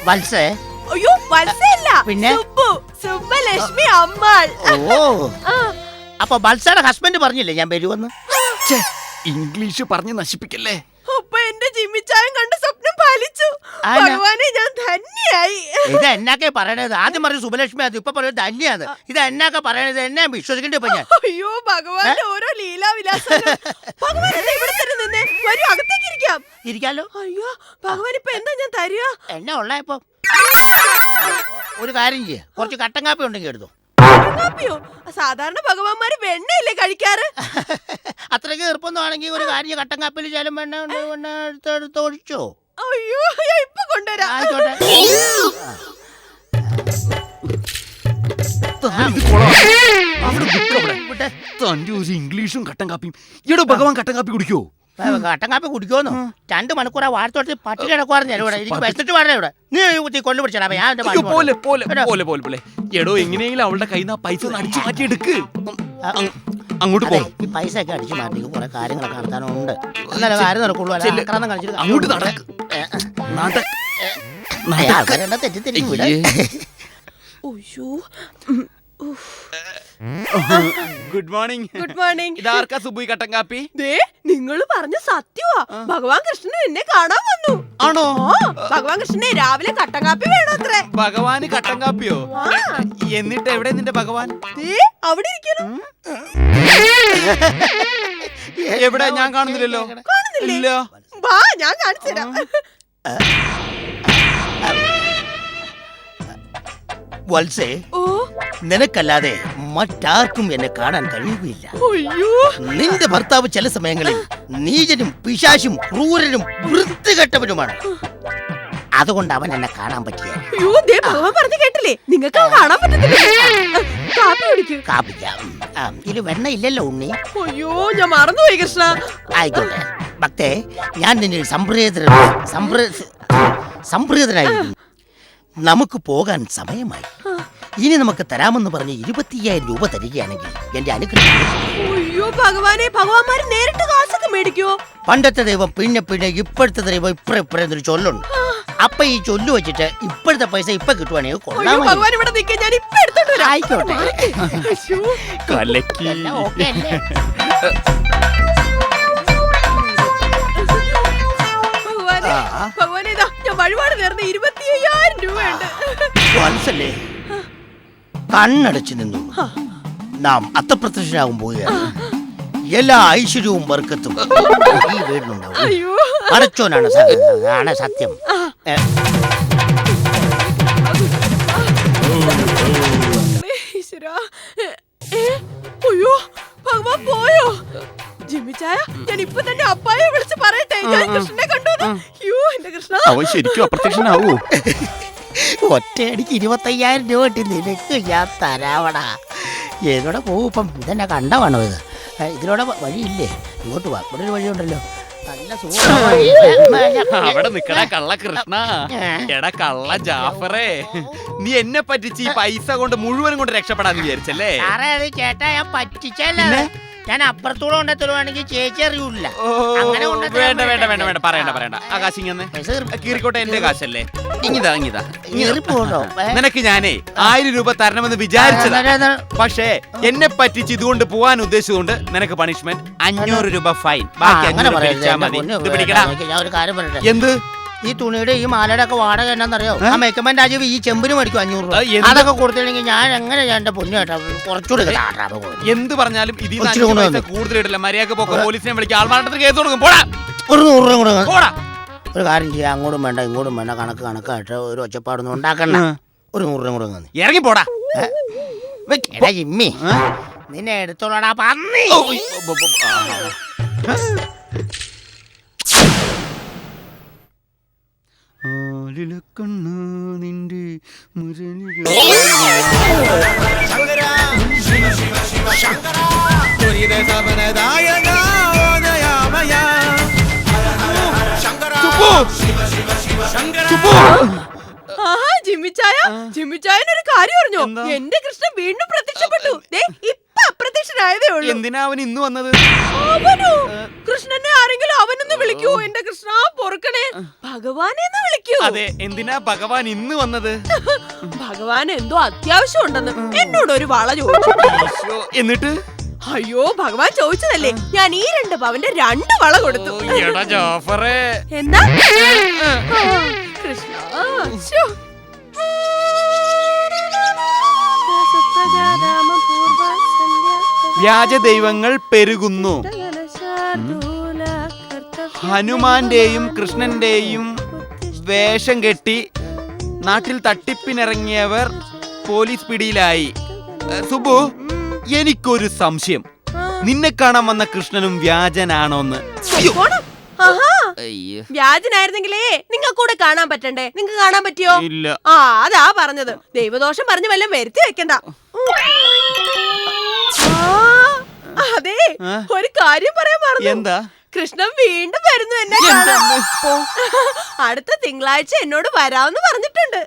Speaker 7: വത്സേ,
Speaker 4: അയ്യോ വത്സല്ല,
Speaker 7: പിന്നെ?
Speaker 4: സുബ്ബലക്ഷ്മി അമ്മാൾ.
Speaker 7: ഓ, അപ്പൊ വത്സയുടെ ഹസ്ബൻഡ് പറഞ്ഞില്ലേ ഞാൻ വരുമെന്ന്?
Speaker 8: ഇംഗ്ലീഷ് പറഞ്ഞ് നശിപ്പിക്കല്ലേ.
Speaker 4: അപ്പൊ എന്റെ ജിമ്മിച്ചായം കണ്ട സ്വപ്നം പാലിച്ചു. ഭഗവാനെ, ഞാൻ ധന്യായി.
Speaker 7: ഇത് എന്നാക്കെ പറയണത്? ആദ്യം പറഞ്ഞു സുബലക്ഷ്മി, അത് ഇപ്പൊ പറയുന്നത് ധന്യാണ്. ഇത് എന്നാക്കെ പറയണത്? എന്നെ വിശ്വസിക്കേണ്ടി ഇപ്പൊ ഞാൻ?
Speaker 4: അയ്യോ, ഭഗവാന്റെ ഓരോ ലീലാവിലാസങ്ങൾ. ഭഗവാൻ എന്താ ഇവിടെ തന്നെ നിന്നെ? വരൂ, അകത്തേക്ക് ഇരിക്കാം.
Speaker 7: ഇരിക്കാലോ.
Speaker 4: അയ്യോ, ഭഗവാൻ ഇപ്പൊ എന്താ ഞാൻ തരിക?
Speaker 7: എന്നാ ഉള്ള ഇപ്പൊ? ഒരു കാര്യം ചെയ്യ, കുറച്ച് കട്ടൻ കാപ്പി ഉണ്ടെങ്കിൽ എടുത്തു.
Speaker 4: കാപ്പിയോ? സാധാരണ ഭഗവാന്മാര് വെണ്ണയല്ലേ കഴിക്കാറ്?
Speaker 7: അത്രയ്ക്ക് എളുപ്പമൊന്നുമാണെങ്കിൽ ഒരു കാര്യം, കട്ടൻ കാപ്പിയിൽ ശാലം വെണ്ണ എടുത്ത് ഒഴിച്ചോ.
Speaker 4: അയ്യോ, ഇപ്പൊ കൊണ്ടുവരാം.
Speaker 7: ആയിക്കോട്ടെ.
Speaker 8: തന്റെ ഒരു ഇംഗ്ലീഷും കട്ടൻ കാപ്പിയും. എടോ, ഭഗവാൻ കട്ടൻ കാപ്പി കുടിക്കോ?
Speaker 7: കട്ടൻ കാപ്പി കുടിക്കുമെന്നോ? 2 മണിക്കൂറാ വാഴത്തോട്ട് പട്ടി കിടക്കുവായിരുന്നു ഇവിടെ. എനിക്ക് വെച്ചിട്ട് പറഞ്ഞ ഇവിടെ നീ കൊല്ലു പിടിച്ചാ ഞാൻ.
Speaker 8: പോലെ പോലെ പോലെ പോലെ പോലെ. എടോ, എങ്ങനെയെങ്കിലും അവളുടെ കയ്യിൽ നിന്ന് ആ പൈസ ഒന്ന് അടിച്ചു മാറ്റി എടുക്ക്. അങ്ങോട്ട് പോ.
Speaker 7: ഈ പൈസ ഒക്കെ അടിച്ചു മാറ്റി കുറെ കാര്യങ്ങളൊക്കെ നടത്താനുണ്ട്. എന്നാലും കാര്യം നടക്കുള്ളൂ.
Speaker 8: അങ്ങോട്ട് നടക്ക്.
Speaker 7: ആൾക്കാരെല്ലാം തെറ്റിദ്ധരിക്കും ഇവിടെ.
Speaker 4: അയ്യോ,
Speaker 8: ഗുഡ് മോർണിംഗ്.
Speaker 4: Good morning.
Speaker 8: ഇതാർക്കാ സുബുയി കട്ടൻ കാപ്പി?
Speaker 4: ദേ, നിങ്ങൾ പറഞ്ഞ സത്യവാ. ഭഗവാൻ കൃഷ്ണൻ എന്നെ കാണാൻ വന്നു.
Speaker 8: ആണോ?
Speaker 4: ഭഗവാൻ കൃഷ്ണനെ രാവിലെ കട്ടൻ കാപ്പി വേണത്രേ.
Speaker 8: ഭഗവാന് കട്ടൻ കാപ്പിയോ? എന്നിട്ട് എവിടെ നിന്റെ ഭഗവാൻ?
Speaker 4: ദേ, അവിടെ ഇരിക്കുന്നു.
Speaker 8: എവിടെ? ഞാൻ കാണുന്നില്ലല്ലോ.
Speaker 4: കാണുന്നില്ലേ? വാ, ഞാൻ കാണിച്ചു തരാം.
Speaker 7: വത്സേ,
Speaker 4: ഓ,
Speaker 7: നിനക്കല്ലാതെ മറ്റാർക്കും എന്നെ കാണാൻ കഴിയുകയില്ല.
Speaker 4: അയ്യോ,
Speaker 7: നിന്റെ ഭർത്താവ് ചില സമയങ്ങളിൽ നീചനും പിശാചും ക്രൂരനും വൃത്തികെട്ടവനുമാണ്. അതുകൊണ്ട് അവൻ എന്നെ കാണാൻ പറ്റിയ.
Speaker 4: അയ്യോ, ദേ ഭഗവാൻ പറഞ്ഞു കേട്ടില്ലേ? നിങ്ങൾക്ക് കാണാൻ പറ്റത്തില്ല. കാപ്പി കുടിക്കൂ.
Speaker 7: കാപ്പിക്കാം. ഇത് വെണ്ണ ഇല്ലല്ലോ ഉണ്ണി.
Speaker 4: അയ്യോ, ഞാൻ മറന്നുപോയി കൃഷ്ണ.
Speaker 7: ആയിക്കോട്ടെ ഭക്തേ, ഞാൻ നിന്നെ സംപ്രീതനായിരിക്കും. നമുക്ക് പോകാൻ സമയമായി. ഇനി നമുക്ക് തരാമെന്ന് പറഞ്ഞ് 25,000 രൂപ തരികയാണെങ്കിൽ എന്റെ അനുഗ്രഹം.
Speaker 4: അയ്യോ ഭഗവാനെ, ഭഗവാന്മാര് നേരിട്ട് കാശൊക്കെ മേടിക്കോ?
Speaker 7: പണ്ടത്തെ ദൈവം പിന്നെ ഇപ്പോഴത്തെ ദൈവം ഇപ്പഴെന്നൊരു ചൊല്ലുണ്ട്. അപ്പൊ ഈ ചൊല്ലു വെച്ചിട്ട് ഇപ്പോഴത്തെ പൈസ ഇപ്പൊ കിട്ടുവാണെങ്കിൽ
Speaker 4: അയ്യോ
Speaker 7: കൊള്ളാം.
Speaker 4: ഭഗവാൻ ഇവിടെ നിൽക്കാൻ, ഞാൻ ഇപ്പൊ എടുത്തോണ്ട് വരാം.
Speaker 7: ആയിക്കോട്ടെ.
Speaker 4: അയ്യോ.
Speaker 3: കലക്കി
Speaker 7: എല്ലാം ഓക്കേ അല്ലേ?
Speaker 4: ഭഗവാനെ, ഭഗവാനെ, ഇതാ ഞാൻ വഴിപാട് നേർന്ന 25,000 രൂപയുണ്ട്.
Speaker 7: വത്സലേ, കണ്ണടച്ചു നിന്നു. നാം അത്തപ്രത്യക്ഷനാകും പോവുകയാണ്. എല്ലാ ഐശ്വര്യവും വർക്കത്തും ഈ വീടിനുണ്ടാവും.
Speaker 4: അയ്യോ
Speaker 7: അടച്ചോനാണ് ആണ് സത്യം.
Speaker 4: ഈശ്വരാ. അയ്യോ ഭഗവാൻ പോയോ? ജിമ്മിച്ചായ, ഞാൻ ഇപ്പൊ തന്നെ അപ്പായെ വിളിച്ച് പറയട്ടെ, ഞാൻ കൃഷ്ണനെ കണ്ടോന്ന്. അയ്യോ എന്റെ കൃഷ്ണ.
Speaker 3: അവൻ ശരിക്കും അപ്രത്യക്ഷനാവൂ?
Speaker 7: ഒറ്റയടിക്ക് 25,000 രൂപ കിട്ടി നിനക്ക് ഞാൻ തരാവടാ. ഏതോടെ പോവും ഇപ്പം? ഇതെന്നെ കണ്ടവാണോ ഇത്? ഇതിലൂടെ വഴിയില്ലേ? ഇങ്ങോട്ട് വാ, ഇവിടെ ഒരു വഴിയുണ്ടല്ലോ. നല്ല
Speaker 3: അവിടെ നിക്കടാ കള്ള കൃഷ്ണ. എടാ കള്ള ജാഫറേ, നീ എന്നെ പറ്റിച്ച് ഈ പൈസ കൊണ്ട് മുഴുവനും കൊണ്ട് രക്ഷപ്പെടാന്ന് വിചാരിച്ചല്ലേ?
Speaker 7: ചേട്ടാ ഞാൻ പറ്റിച്ചല്ലേ. ഞാൻ അപ്പുറത്തൂടെ കൊണ്ടേ തരുവാണെങ്കിൽ ചേച്ചി അറിയൂല. അങ്ങനെ
Speaker 3: വേണ്ട വേണ്ട വേണ്ട വേണ്ട, പറയണ്ട പറയണ്ട. ആ കാശ് ഇങ്ങനെ കീറിക്കോട്ടെ, എന്റെ കാശല്ലേ. ഇങ്ങിതാ ഇങ്ങിതാ. നിനക്ക് ഞാനേ 1000 രൂപ തരണമെന്ന് വിചാരിച്ചതാ. പക്ഷേ എന്നെ പറ്റിച്ച് ഇതുകൊണ്ട് പോവാൻ ഉദ്ദേശിച്ചുകൊണ്ട് നിനക്ക് പണിഷ്മെന്റ് 500 രൂപ ഫൈൻ. ബാക്കി 500 പിടിച്ചാ മതി. ഇത് പിടിക്കടാ.
Speaker 7: ഞാൻ ഒരു കാര്യം പറയട്ടെ.
Speaker 3: എന്ത്?
Speaker 7: ഈ തുണിയുടെ ഈ മാലയുടെ ഒക്കെ വാടക എന്നാന്നറിയോ? ആ മേക്കമ്മൻ രാജീവ് ഈ ചെമ്പിന് മേടിക്കും 500 രൂപ.
Speaker 3: എന്ത്?
Speaker 7: അതൊക്കെ കൊടുത്തില്ലെങ്കിൽ ഞാൻ എങ്ങനെ എന്റെ പൊന്നു കേട്ടാ കുറച്ചുകൂടി
Speaker 3: എന്ത് പറഞ്ഞാലും ഇതിൽ പൈസ കൂടുതൽ ഇടില്ല. മര്യാദക്ക് പോക്ക, പോലീസിനെ വിളിക്കുക, ആൾമാട്ടത്തിന് കേസ് കൊടുക്കും. പോടാ
Speaker 7: ഒരു 100 രൂപ കൂടെ
Speaker 3: പോടാ.
Speaker 7: ഒരു കാര്യം ചെയ്യാം, അങ്ങോട്ടും വേണ്ട ഇങ്ങോട്ടും വേണ്ട, കണക്കായിട്ട് ഒരു ഒച്ചപ്പാടൊന്നും ഉണ്ടാക്കണ്ട. ഒരു 100 രൂപ കൂടെ തന്നെ
Speaker 3: ഇറങ്ങി പോടാ.
Speaker 7: എടാ ജിമ്മി, നിന്നെ എടുത്തോളാടാ പന്നി.
Speaker 4: ആഹാ ജിമ്മിച്ചായ, ജിമ്മിച്ചായനൊരു കാര്യം അറിഞ്ഞോ? എന്റെ കൃഷ്ണൻ വീണ്ടും പ്രത്യക്ഷപ്പെട്ടു. ദേ ഇപ്പൊ അപ്രത്യക്ഷനായതേ ഉള്ളൂ.
Speaker 3: എന്തിനാ അവൻ ഇന്ന് വന്നത്?
Speaker 4: അവനോ? കൃഷ്ണനെ ആരെങ്കിലും അവനെന്ന് വിളിക്കൂ. എന്റെ കൃഷ്ണ പൊറുക്കണേ, ഭഗവാനെ വിളിക്കൂ.
Speaker 3: അതെ, എന്തിനാ ഭഗവാൻ ഇന്ന് വന്നത്?
Speaker 4: ഭഗവാൻ എന്തോ അത്യാവശ്യം ഉണ്ടെന്ന് എന്നോട് ഒരു വള ചോദിച്ചു.
Speaker 3: എന്നിട്ട്
Speaker 4: അയ്യോ ഭഗവാൻ ചോദിച്ചതല്ലേ, ഞാൻ ഈ 2 പവന്റെ 2 വള കൊടുത്തു.
Speaker 3: എടാ ജാഫറേ,
Speaker 4: എന്താ കൃഷ്ണ? ശ്ശോ.
Speaker 3: വ്യാജ ദൈവങ്ങൾ പെരുകുന്നു. ഹനുമാന്റെയും കൃഷ്ണന്റെയും വേഷം കെട്ടി നാട്ടിൽ തട്ടിപ്പിനിറങ്ങിയവർ പോലീസ് പിടിയിലായി. സുബു, എനിക്കൊരു സംശയം. നിന്നെ കാണാൻ വന്ന കൃഷ്ണനും വ്യാജനാണോന്ന്?
Speaker 4: വ്യാജനായിരുന്നെങ്കിലേ നിങ്ങൾ കൂടെ കാണാൻ പറ്റണ്ടേ? നിങ്ങൾക്ക് കാണാൻ പറ്റിയോ?
Speaker 3: ഇല്ല.
Speaker 4: ആ അതാ പറഞ്ഞത്. ദൈവദോഷം പറഞ്ഞ് വല്ലതും വരുത്തി വെക്കണ്ട. അതെ, ഒരു കാര്യം പറയാൻ മറന്നു.
Speaker 3: എന്താ?
Speaker 4: കൃഷ്ണൻ വീണ്ടും വരുന്നു എന്നെ കാണാൻ. അടുത്ത തിങ്കളാഴ്ച എന്നോട് വരാമെന്ന് പറഞ്ഞിട്ടുണ്ട്.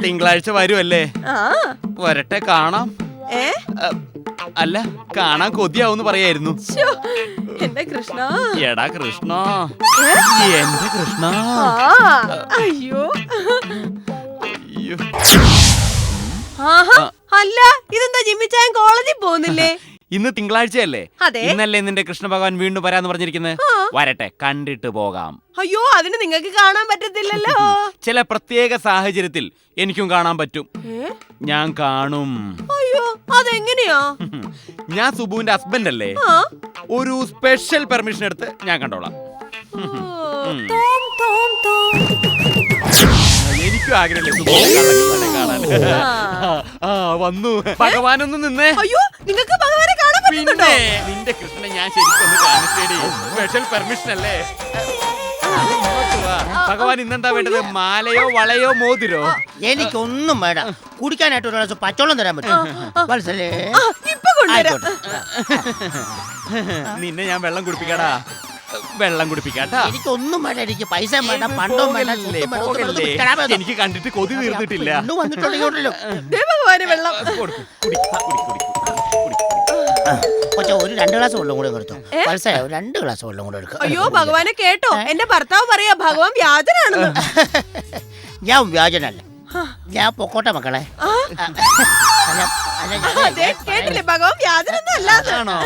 Speaker 3: തിങ്കളാഴ്ച വരുമല്ലേ? വരട്ടെ, കാണാം. അല്ല, കാണാൻ കൊതിയാവൂന്ന് പറയായിരുന്നു.
Speaker 4: എന്റെ കൃഷ്ണ.
Speaker 3: എടാ കൃഷ്ണ, എന്റെ കൃഷ്ണ.
Speaker 4: അയ്യോ
Speaker 3: അയ്യോ.
Speaker 4: അല്ല, ഇതെന്താ ജിമ്മിച്ചായൻ കോളേജിൽ പോകുന്നില്ലേ?
Speaker 3: ഇന്ന് തിങ്കളാഴ്ചയല്ലേ?
Speaker 4: അതെ.
Speaker 3: ഇന്നല്ലേ നിന്റെ കൃഷ്ണ ഭഗവാൻ വീണ്ടും വരാന്ന് പറഞ്ഞിരിക്കുന്നത്? വരട്ടെ, കണ്ടിട്ട് പോകാം.
Speaker 4: അയ്യോ, അതിന് നിങ്ങൾക്ക് കാണാൻ പറ്റത്തില്ലല്ലോ.
Speaker 3: ചില പ്രത്യേക സാഹചര്യത്തിൽ എനിക്കും കാണാൻ പറ്റും. ഞാൻ കാണും.
Speaker 4: അയ്യോ, അതെങ്ങനെയാ?
Speaker 3: ഞാൻ സുബുവിന്റെ ഹസ്ബൻഡ് അല്ലേ? ഒരു സ്പെഷ്യൽ പെർമിഷൻ എടുത്ത് ഞാൻ കണ്ടോളാം. എനിക്കും ആഗ്രഹമില്ലേ സുബുവിനെ കാണാൻ? വന്നു. ഭഗവാനൊന്ന് നിന്നേ.
Speaker 4: അയ്യോ, നിങ്ങൾക്ക് ഭഗവാനെ കാണാൻ പറ്റുന്നുണ്ടോ?
Speaker 3: പിന്നെ നിന്റെ കൃഷ്ണനെ ഞാൻ ശരിക്കൊന്ന് കാണിച്ചേടി. സ്പെഷ്യൽ പെർമിഷൻ അല്ലേ? ഭഗവാൻ ഇന്നെന്താ വേണ്ടത്? മാലയോ വളയോ മോതിരോ?
Speaker 7: എനിക്കൊന്നും വേണ്ട. കുടിക്കാനായിട്ട് ഒരു ഗ്ലാസ് പച്ചവെള്ളം തരാൻ പറ്റും?
Speaker 4: ഇപ്പൊ കൊണ്ടുവരാം.
Speaker 3: നിന്നെ ഞാൻ വെള്ളം കുടിപ്പിക്കടാ. വെള്ളം കുടിപ്പിക്കാട്ടാ.
Speaker 7: എനിക്കൊന്നും വേണ്ട, എനിക്ക് പൈസ വേണ്ട, പണ്ടവും വേണ്ട,
Speaker 3: പോകല്ലേ,
Speaker 7: ഒന്നും വേണ്ട, ഒന്നും
Speaker 3: പോകല്ലേ.
Speaker 7: വേണ്ട, തരാൻ വേണ്ട.
Speaker 3: എനിക്ക് കണ്ടിട്ട് കൊതി തീർന്നിട്ടില്ല.
Speaker 7: ഇന്ന് വന്നിട്ടുണ്ടെങ്കിലോ
Speaker 4: ദേ ഭഗവാനെ വെള്ളം.
Speaker 3: കൊടുക്ക്, കുടി, കുടി, കുടി, കുടി.
Speaker 7: കൊച്ച ഒരു 2 ഗ്ലാസ് വെള്ളം കൂടെ എടുത്തു. പൈസ 2 ഗ്ലാസ് വെള്ളം കൂടെ എടുക്കാം.
Speaker 4: അയ്യോ ഭഗവാനെ കേട്ടോ, എന്റെ ഭർത്താവ് പറയാ ഭഗവാൻ വ്യാജനാണെന്ന്.
Speaker 7: ഞാൻ വ്യാജനല്ല, ഞാൻ പൊക്കോട്ടെ മക്കളെ.
Speaker 4: അതെ കേട്ടില്ലേ, ഭഗവാൻ വ്യാജനൊന്നും അല്ലാതെ.
Speaker 3: ആണോ?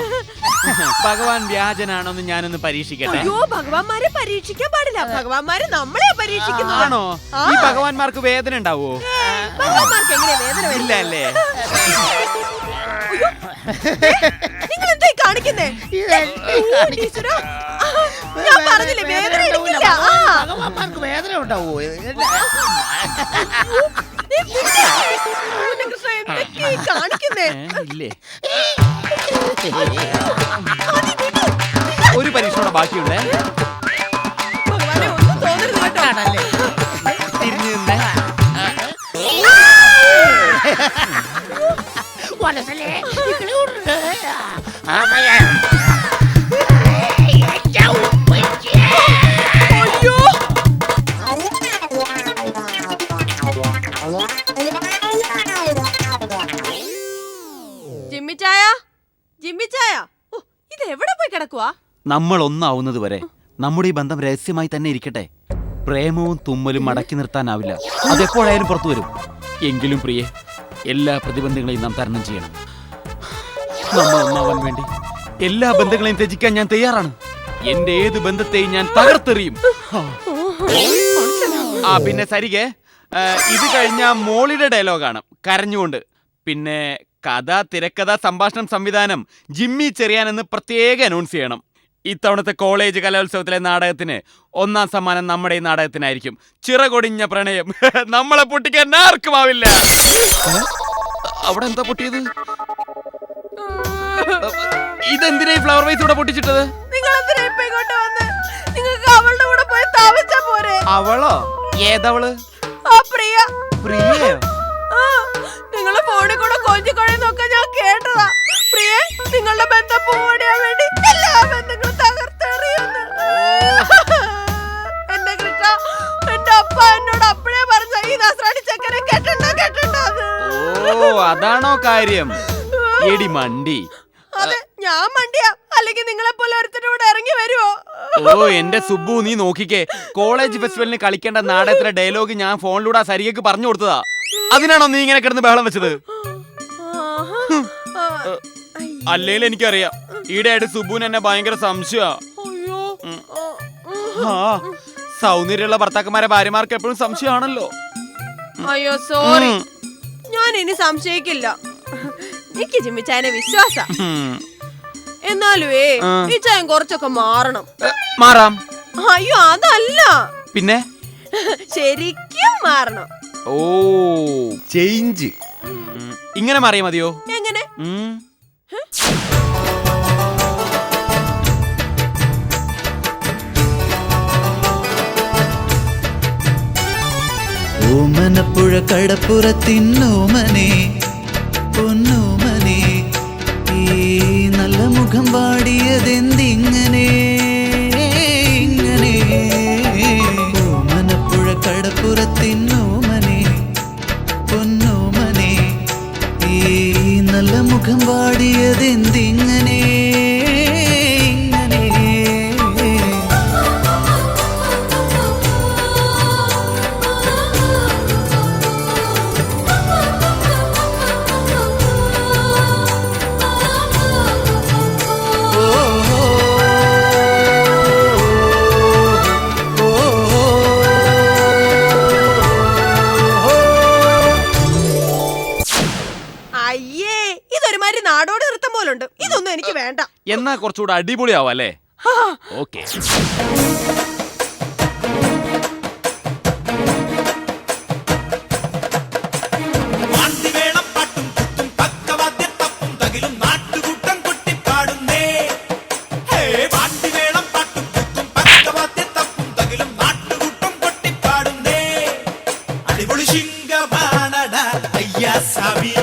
Speaker 3: ഭഗവാൻ വ്യാജനാണോന്ന് ഞാനൊന്ന് പരീക്ഷിക്കട്ടെ.
Speaker 4: അയ്യോ ഭഗവാന്മാരെ പരീക്ഷിക്കാൻ പാടില്ല, ഭഗവാന്മാരെ നമ്മളെ പരീക്ഷിക്കുന്നു.
Speaker 3: ആണോ? ഈ ഭഗവാന്മാർക്ക് വേദന ഉണ്ടാവോ?
Speaker 4: ഭഗവാന്മാർക്ക് എങ്ങനെ വേദന
Speaker 3: ഇല്ല
Speaker 4: വരില്ല?
Speaker 3: അല്ലേ?
Speaker 4: നിങ്ങൾ എന്തായി കാണിക്കുന്നേ? ഈശ്വരാ, ഞാൻ പറഞ്ഞില്ലേ വേദന എടുക്കില്ല.
Speaker 7: ഭഗവാന്മാർക്ക് വേദന ഉണ്ടാവോ?
Speaker 4: കൃഷ്ണ എന്തൊക്കെയാ ഈ കാണിക്കുന്നേ?
Speaker 3: ഇല്ലേ? ഒരു പരീക്ഷ ബാക്കിയുണ്ട്.
Speaker 4: ഭഗവാനെ ഒന്നും തോന്നരുത് കേട്ടോ.
Speaker 3: തിരിഞ്ഞു നിന്നേ.
Speaker 4: അയ്യോ ജിമ്മിച്ചായ, ജിമ്മിച്ചായ, ഓ ഇത് എവിടെ പോയി കിടക്കുവാ?
Speaker 3: നമ്മൾ ഒന്നാവുന്നത് വരെ നമ്മുടെ ഈ ബന്ധം രഹസ്യമായി തന്നെ ഇരിക്കട്ടെ. പ്രേമവും തുമ്മലും അടക്കി നിർത്താനാവില്ല, അതെപ്പോഴായാലും പുറത്തു വരും. എങ്കിലും പ്രിയെ, എല്ലാ പ്രതിബന്ധങ്ങളെയും നാം തരണം ചെയ്യണം. നമ്മൾ ഒന്നാവാൻ വേണ്ടി എല്ലാ ബന്ധങ്ങളെയും ത്യജിക്കാൻ ഞാൻ തയ്യാറാണ്. എന്റെ ഏത് ബന്ധത്തെയും ഞാൻ തകർത്തെറിയും. ആ പിന്നെ സരികെ, ഇത് കഴിഞ്ഞ മോളിയുടെ ഡയലോഗാണ് കരഞ്ഞുകൊണ്ട്. പിന്നെ കഥ, തിരക്കഥ, സംഭാഷണം, സംവിധാനം ജിമ്മി ചെറിയാനെന്ന് പ്രത്യേകം അനൗൺസ് ചെയ്യണം. ഇത്തവണത്തെ കോളേജ് കലോത്സവത്തിലെ നാടകത്തിന് 1ാം സമ്മാനം നമ്മുടെ ഈ നാടകത്തിനായിരിക്കും. ചിറകൊടിഞ്ഞ പ്രണയം. നമ്മളെ പൊട്ടിക്കാൻ ആർക്കും ആവില്ല. അവിടെ എന്താ പൊട്ടിയത്? ഇതെന്തിനാ ഈ ഫ്ലവർ വൈസ് ഇവിടെ പൊട്ടിച്ചിട്ടത്?
Speaker 4: നിങ്ങൾ എന്തിനാ ഇപ്പൊ ഇങ്ങോട്ട് വന്ന്? നിങ്ങൾക്ക് അവളുടെ കൂടെ പോയി താമസിച്ചാ പോരെ?
Speaker 3: അവളോ? ഏതവള്?
Speaker 4: ആ പ്രിയ.
Speaker 3: പ്രിയയോ?
Speaker 4: നിങ്ങളെ ഫോണിൽ കൂടെ കൊഞ്ചിക്കൊഴന്നൊക്കെ ഞാൻ കേട്ടതാ. പ്രിയെ, നിങ്ങളുടെ ബന്ധം പോവാടിയാൻ വേണ്ടി എല്ലാ ബന്ധങ്ങളും തകർത്തെറിയുന്നു. എന്റെ കൃഷ്ണ, എന്റെ അപ്പ എന്നോട് അപ്പഴേ പറഞ്ഞ ഈ നസ്രാണി ചെക്കനെ കെട്ടണ്ട കെട്ടണ്ടെന്ന്.
Speaker 3: ഓ അതാണോ കാര്യം? എടി മണ്ടി.
Speaker 4: അതെ, ഞാൻ മണ്ടിയാ, അല്ലെങ്കിൽ നിങ്ങളെ പോലെ ഒരുത്തനോട് ഇറങ്ങി വരുവോ?
Speaker 3: ഓ എന്റെ സുബ്ബു, നീ നോക്കിക്കേ, കോളേജ് ഫെസ്റ്റിവലിന് കളിക്കേണ്ട നാടകത്തിലെ ഡയലോഗ് ഞാൻ ഫോണിലൂടെ സരികക്ക് പറഞ്ഞു കൊടുത്തതാ. അതിനാണോ നീ ഇങ്ങനെ കിടന്ന് ബഹളം വെച്ചത്? അല്ലേലും എനിക്കറിയാം, ഈടെയായിട്ട് സുബ്ബുന് എന്നെ ഭയങ്കര സംശയ. ആ സൗന്ദര്യമുള്ള ഭർത്താക്കന്മാരെ ഭാര്യമാർക്ക് എപ്പോഴും സംശയമാണല്ലോ.
Speaker 4: അയ്യോ സോറി, ഞാൻ ഇനി സംശയിക്കില്ല. എനിക്ക് ജിമ്മിച്ചായനെ വിശ്വാസ. എന്നാലുവേ ഈ ചായൻ കുറച്ചൊക്കെ മാറണം.
Speaker 3: മാറാം.
Speaker 4: അയ്യോ അതല്ല,
Speaker 3: പിന്നെ
Speaker 4: ശരിക്കും മാറണം.
Speaker 3: ഓ ചേഞ്ച്. ഇങ്ങനെ മാറിയാ മതിയോ?
Speaker 4: എങ്ങനെ?
Speaker 9: ഓമനപ്പുഴ കടപ്പുറത്തിന്നോമനെ പൊന്നോമനെ, ഈ നല്ല മുഖം പാടിയതെന്തിങ്ങനെ ഇങ്ങനെ. ഓമനപ്പുഴ കടപ്പുറത്തിന്നോമനെ പൊന്നോമനെ, ഈ നല്ല മുഖം പാടിയതെന്തിങ്ങനെ ഇങ്ങനെ.
Speaker 4: അയ്യേ, ഇതൊരുമാതിരി നാടോടി നൃത്തം പോലുണ്ട്. ഇതൊന്നും എനിക്ക് വേണ്ട.
Speaker 3: എന്നാ കുറച്ചുകൂടെ അടിപൊളിയാവും അല്ലേ? ഓക്കെ.
Speaker 9: അടിപൊളി ശിങ്കമാണട അയ്യാ സ്വാമി.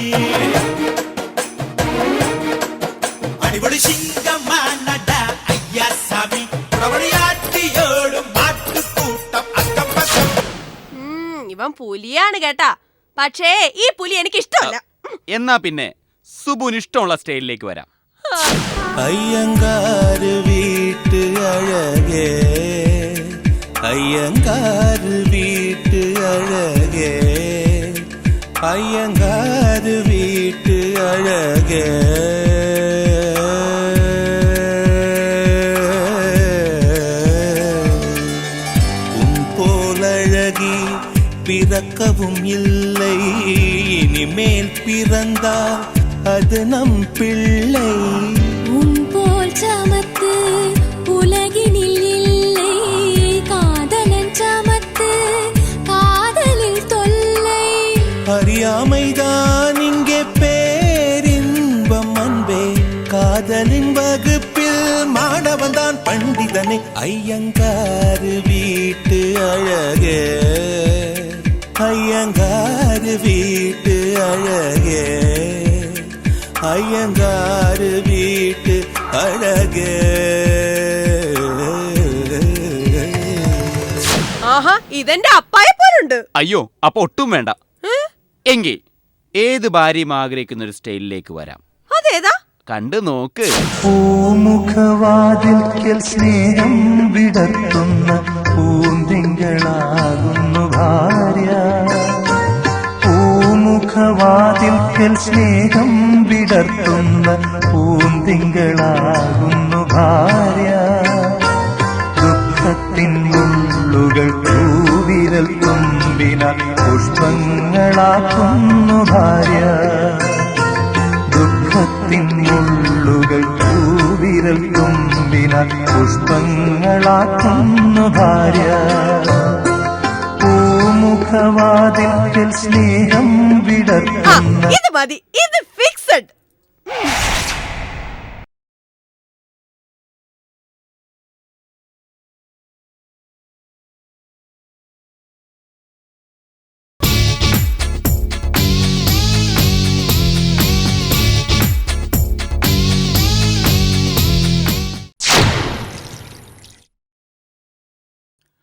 Speaker 4: ഞാൻ പുലിയാണ് കേട്ടാ. പക്ഷേ ഈ പുലി എനിക്ക് ഇഷ്ടമല്ല.
Speaker 3: എന്നാ പിന്നെ സുബുന് ഇഷ്ടമുള്ള സ്റ്റൈലിലേക്ക് വരാം.
Speaker 9: അയ്യങ്കാര് വീട്ട് അഴകേ, അയ്യങ്കാര് വീട്ട് അഴകേ, അയ്യങ്കാര് വീട്ട് അഴകേ. உன்போலழகி பிறக்கவும் இல்லை, இனிமேல் பிறந்தால் அது நம் பிள்ளை.
Speaker 10: உன்போல் சமத்து உலகினில் இல்லை, காதலன் சமத்து காதலில் தொல்லை.
Speaker 9: அறியாமைதான் இங்கே பேரின்பம் அன்பே, காதலின் வகுப்பில் மாணவன் தான் பண்டிதனை. ஐயங்காரு வீட்டு அழகே, ஐயங்காரு வீட்டு அழகே, ஐயங்காரு வீட்டு அழகே.
Speaker 4: ആഹാ, ഇതെന്റെ അപ്പായെ പോലുണ്ട്.
Speaker 3: അയ്യോ, അപ്പൊ ഒട്ടും വേണ്ട. എങ്കിൽ ഏത് ഭാര്യയും ആഗ്രഹിക്കുന്ന ഒരു സ്റ്റൈലിലേക്ക് വരാം.
Speaker 4: അതേതാ?
Speaker 3: കണ്ടു നോക്ക്.
Speaker 9: പൂമുഖവാതിൽക്കൽ സ്നേഹം വിടർത്തുന്ന പൂന്തിങ്കളാകുന്നു ഭാര്യ. പൂമുഖവാതിൽക്കൽ സ്നേഹം വിടർത്തുന്ന പൂന്തിങ്കളാകുന്നു ഭാര്യ. ദുഃഖത്തിൻ മുള്ളുകൾ പൂവിരൽ തുമ്പിനാൽ പുഷ്പങ്ങളാക്കുന്നു ഭാര്യ. ദുഃഖത്തിൻ മുള്ളുകൾ പൂവിരൽ തുമ്പിനാൽ പുഷ്പങ്ങളാക്കുന്നു ഭാര്യ. പൂമുഖവാതിൽക്കൽ സ്നേഹം വിടർത്തുന്ന.
Speaker 4: ഇത് മതി, ഇത് ഫിക്സഡ്.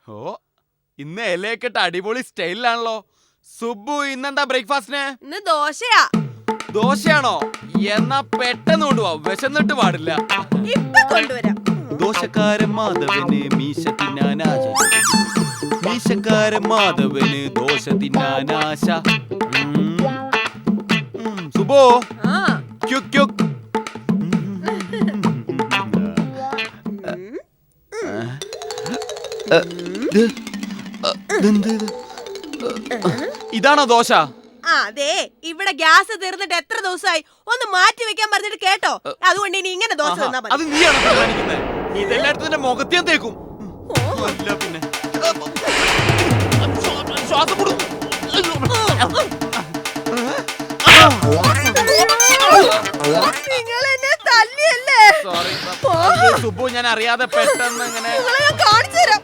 Speaker 3: ഓ, ഇന്ന് ഇലയൊക്കെട്ട് അടിപൊളി സ്റ്റൈലിലാണല്ലോ. സുബു, ഇന്നെന്താ ബ്രേക്ക്ഫാസ്റ്റിന്?
Speaker 4: ഇന്ന് ദോശയാ.
Speaker 3: ദോശയാണോ? എന്നാ പെട്ടെന്ന് കൊണ്ടുപോവാ, വിശന്നിട്ട് പാടില്ല.
Speaker 4: ഇപ്പൊ കൊണ്ടുവരാം.
Speaker 3: ദോശക്കാരൻ മാധവന് മീശ തിന്നാനാശ, മീശക്കാരൻ മാധവന് ദോശ തിന്നാനാശ. സുബോ,
Speaker 4: ആ,
Speaker 3: ക്യുക് ക്യുക്. ഇതാണോ ദോശ?
Speaker 4: അതെ, ഇവിടെ ഗ്യാസ് തീർന്നിട്ട് എത്ര ദിവസമായി. ഒന്ന് മാറ്റി വെക്കാൻ പറഞ്ഞിട്ട് കേട്ടോ. അതുകൊണ്ട് ഇനി ഇങ്ങനെ ദോശ തന്നാ
Speaker 3: അത്
Speaker 4: മതി.
Speaker 3: നീയാണോ തീരുമാനിക്കുന്നത്? ഇതെല്ലായിടത്തും മുഖത്തേം തേക്കും. അല്ല പിന്നെ ശ്വാസം കൊടുക്കും.
Speaker 4: നിങ്ങൾ എന്നെ തല്ലിയല്ലേ?
Speaker 3: സോറി സുബു, ഞാൻ അറിയാതെ പെട്ടെന്ന് ഇങ്ങനെ.
Speaker 4: നിങ്ങളെ ഞാൻ കാണിച്ചു തരാം.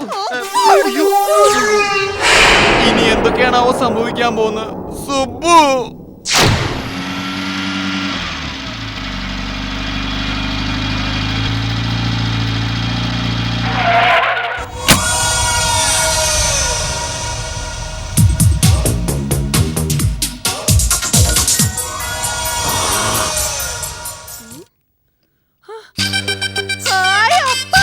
Speaker 3: ഇനി എന്തൊക്കെയാണാവോ സംഭവിക്കാൻ പോകുന്നത്? സുബു,
Speaker 4: ഹായ് അപ്പ.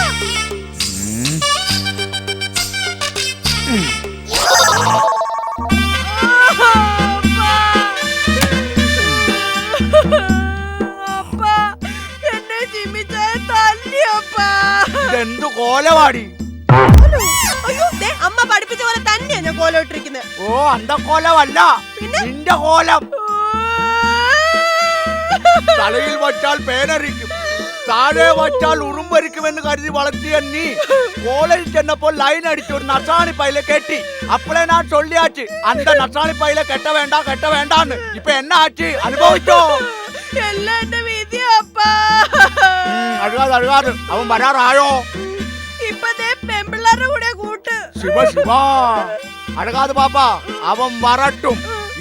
Speaker 4: അപ്പ, എന്നെ ജിമ്മിച്ചായ തല്ലിയപ്പ.
Speaker 6: ഇതെന്ത് കോലവാടി?
Speaker 4: അയ്യോ, ദേ, അമ്മ പഠിപ്പിച്ച പോലെ തന്നെയാ ഞാൻ കോലോട്ടിരിക്കുന്നത്.
Speaker 6: ഓ, അന്തക്കോലമല്ല, നിന്റെ കോലം. തലയിൽ വച്ചാൽ പേനരിക്കും, താഴെ വച്ചാൽ ഉറുമ്പരിക്കുമെന്ന് കരുതി വളർത്തിയ നീ കോളേജിൽ ചെന്നപ്പോൾ ലൈൻ അടിച്ച് ഒരു നസാണി പൈല കെട്ടി. അപ്പളേ ഞാൻ ചൊല്ലിയാച്ച് അന്ത നസാണി പൈല കെട്ട വേണ്ടാന്ന്. ഇപ്പൊ എന്നാ ആച്ച് അനുഭവിച്ചോ?
Speaker 4: എല്ലാം എന്റെ വിധിയാ അപ്പ.
Speaker 6: അഴുകാതെ അവൻ വരാറായോ?
Speaker 4: ഇപ്പൊ ദേ പെമ്പിള്ളാരുടെ കൂടെ കൂട്ട്.
Speaker 6: ശിവ ശിവ, അഴകാതെ പാപ്പ, അവൻ വരട്ടും.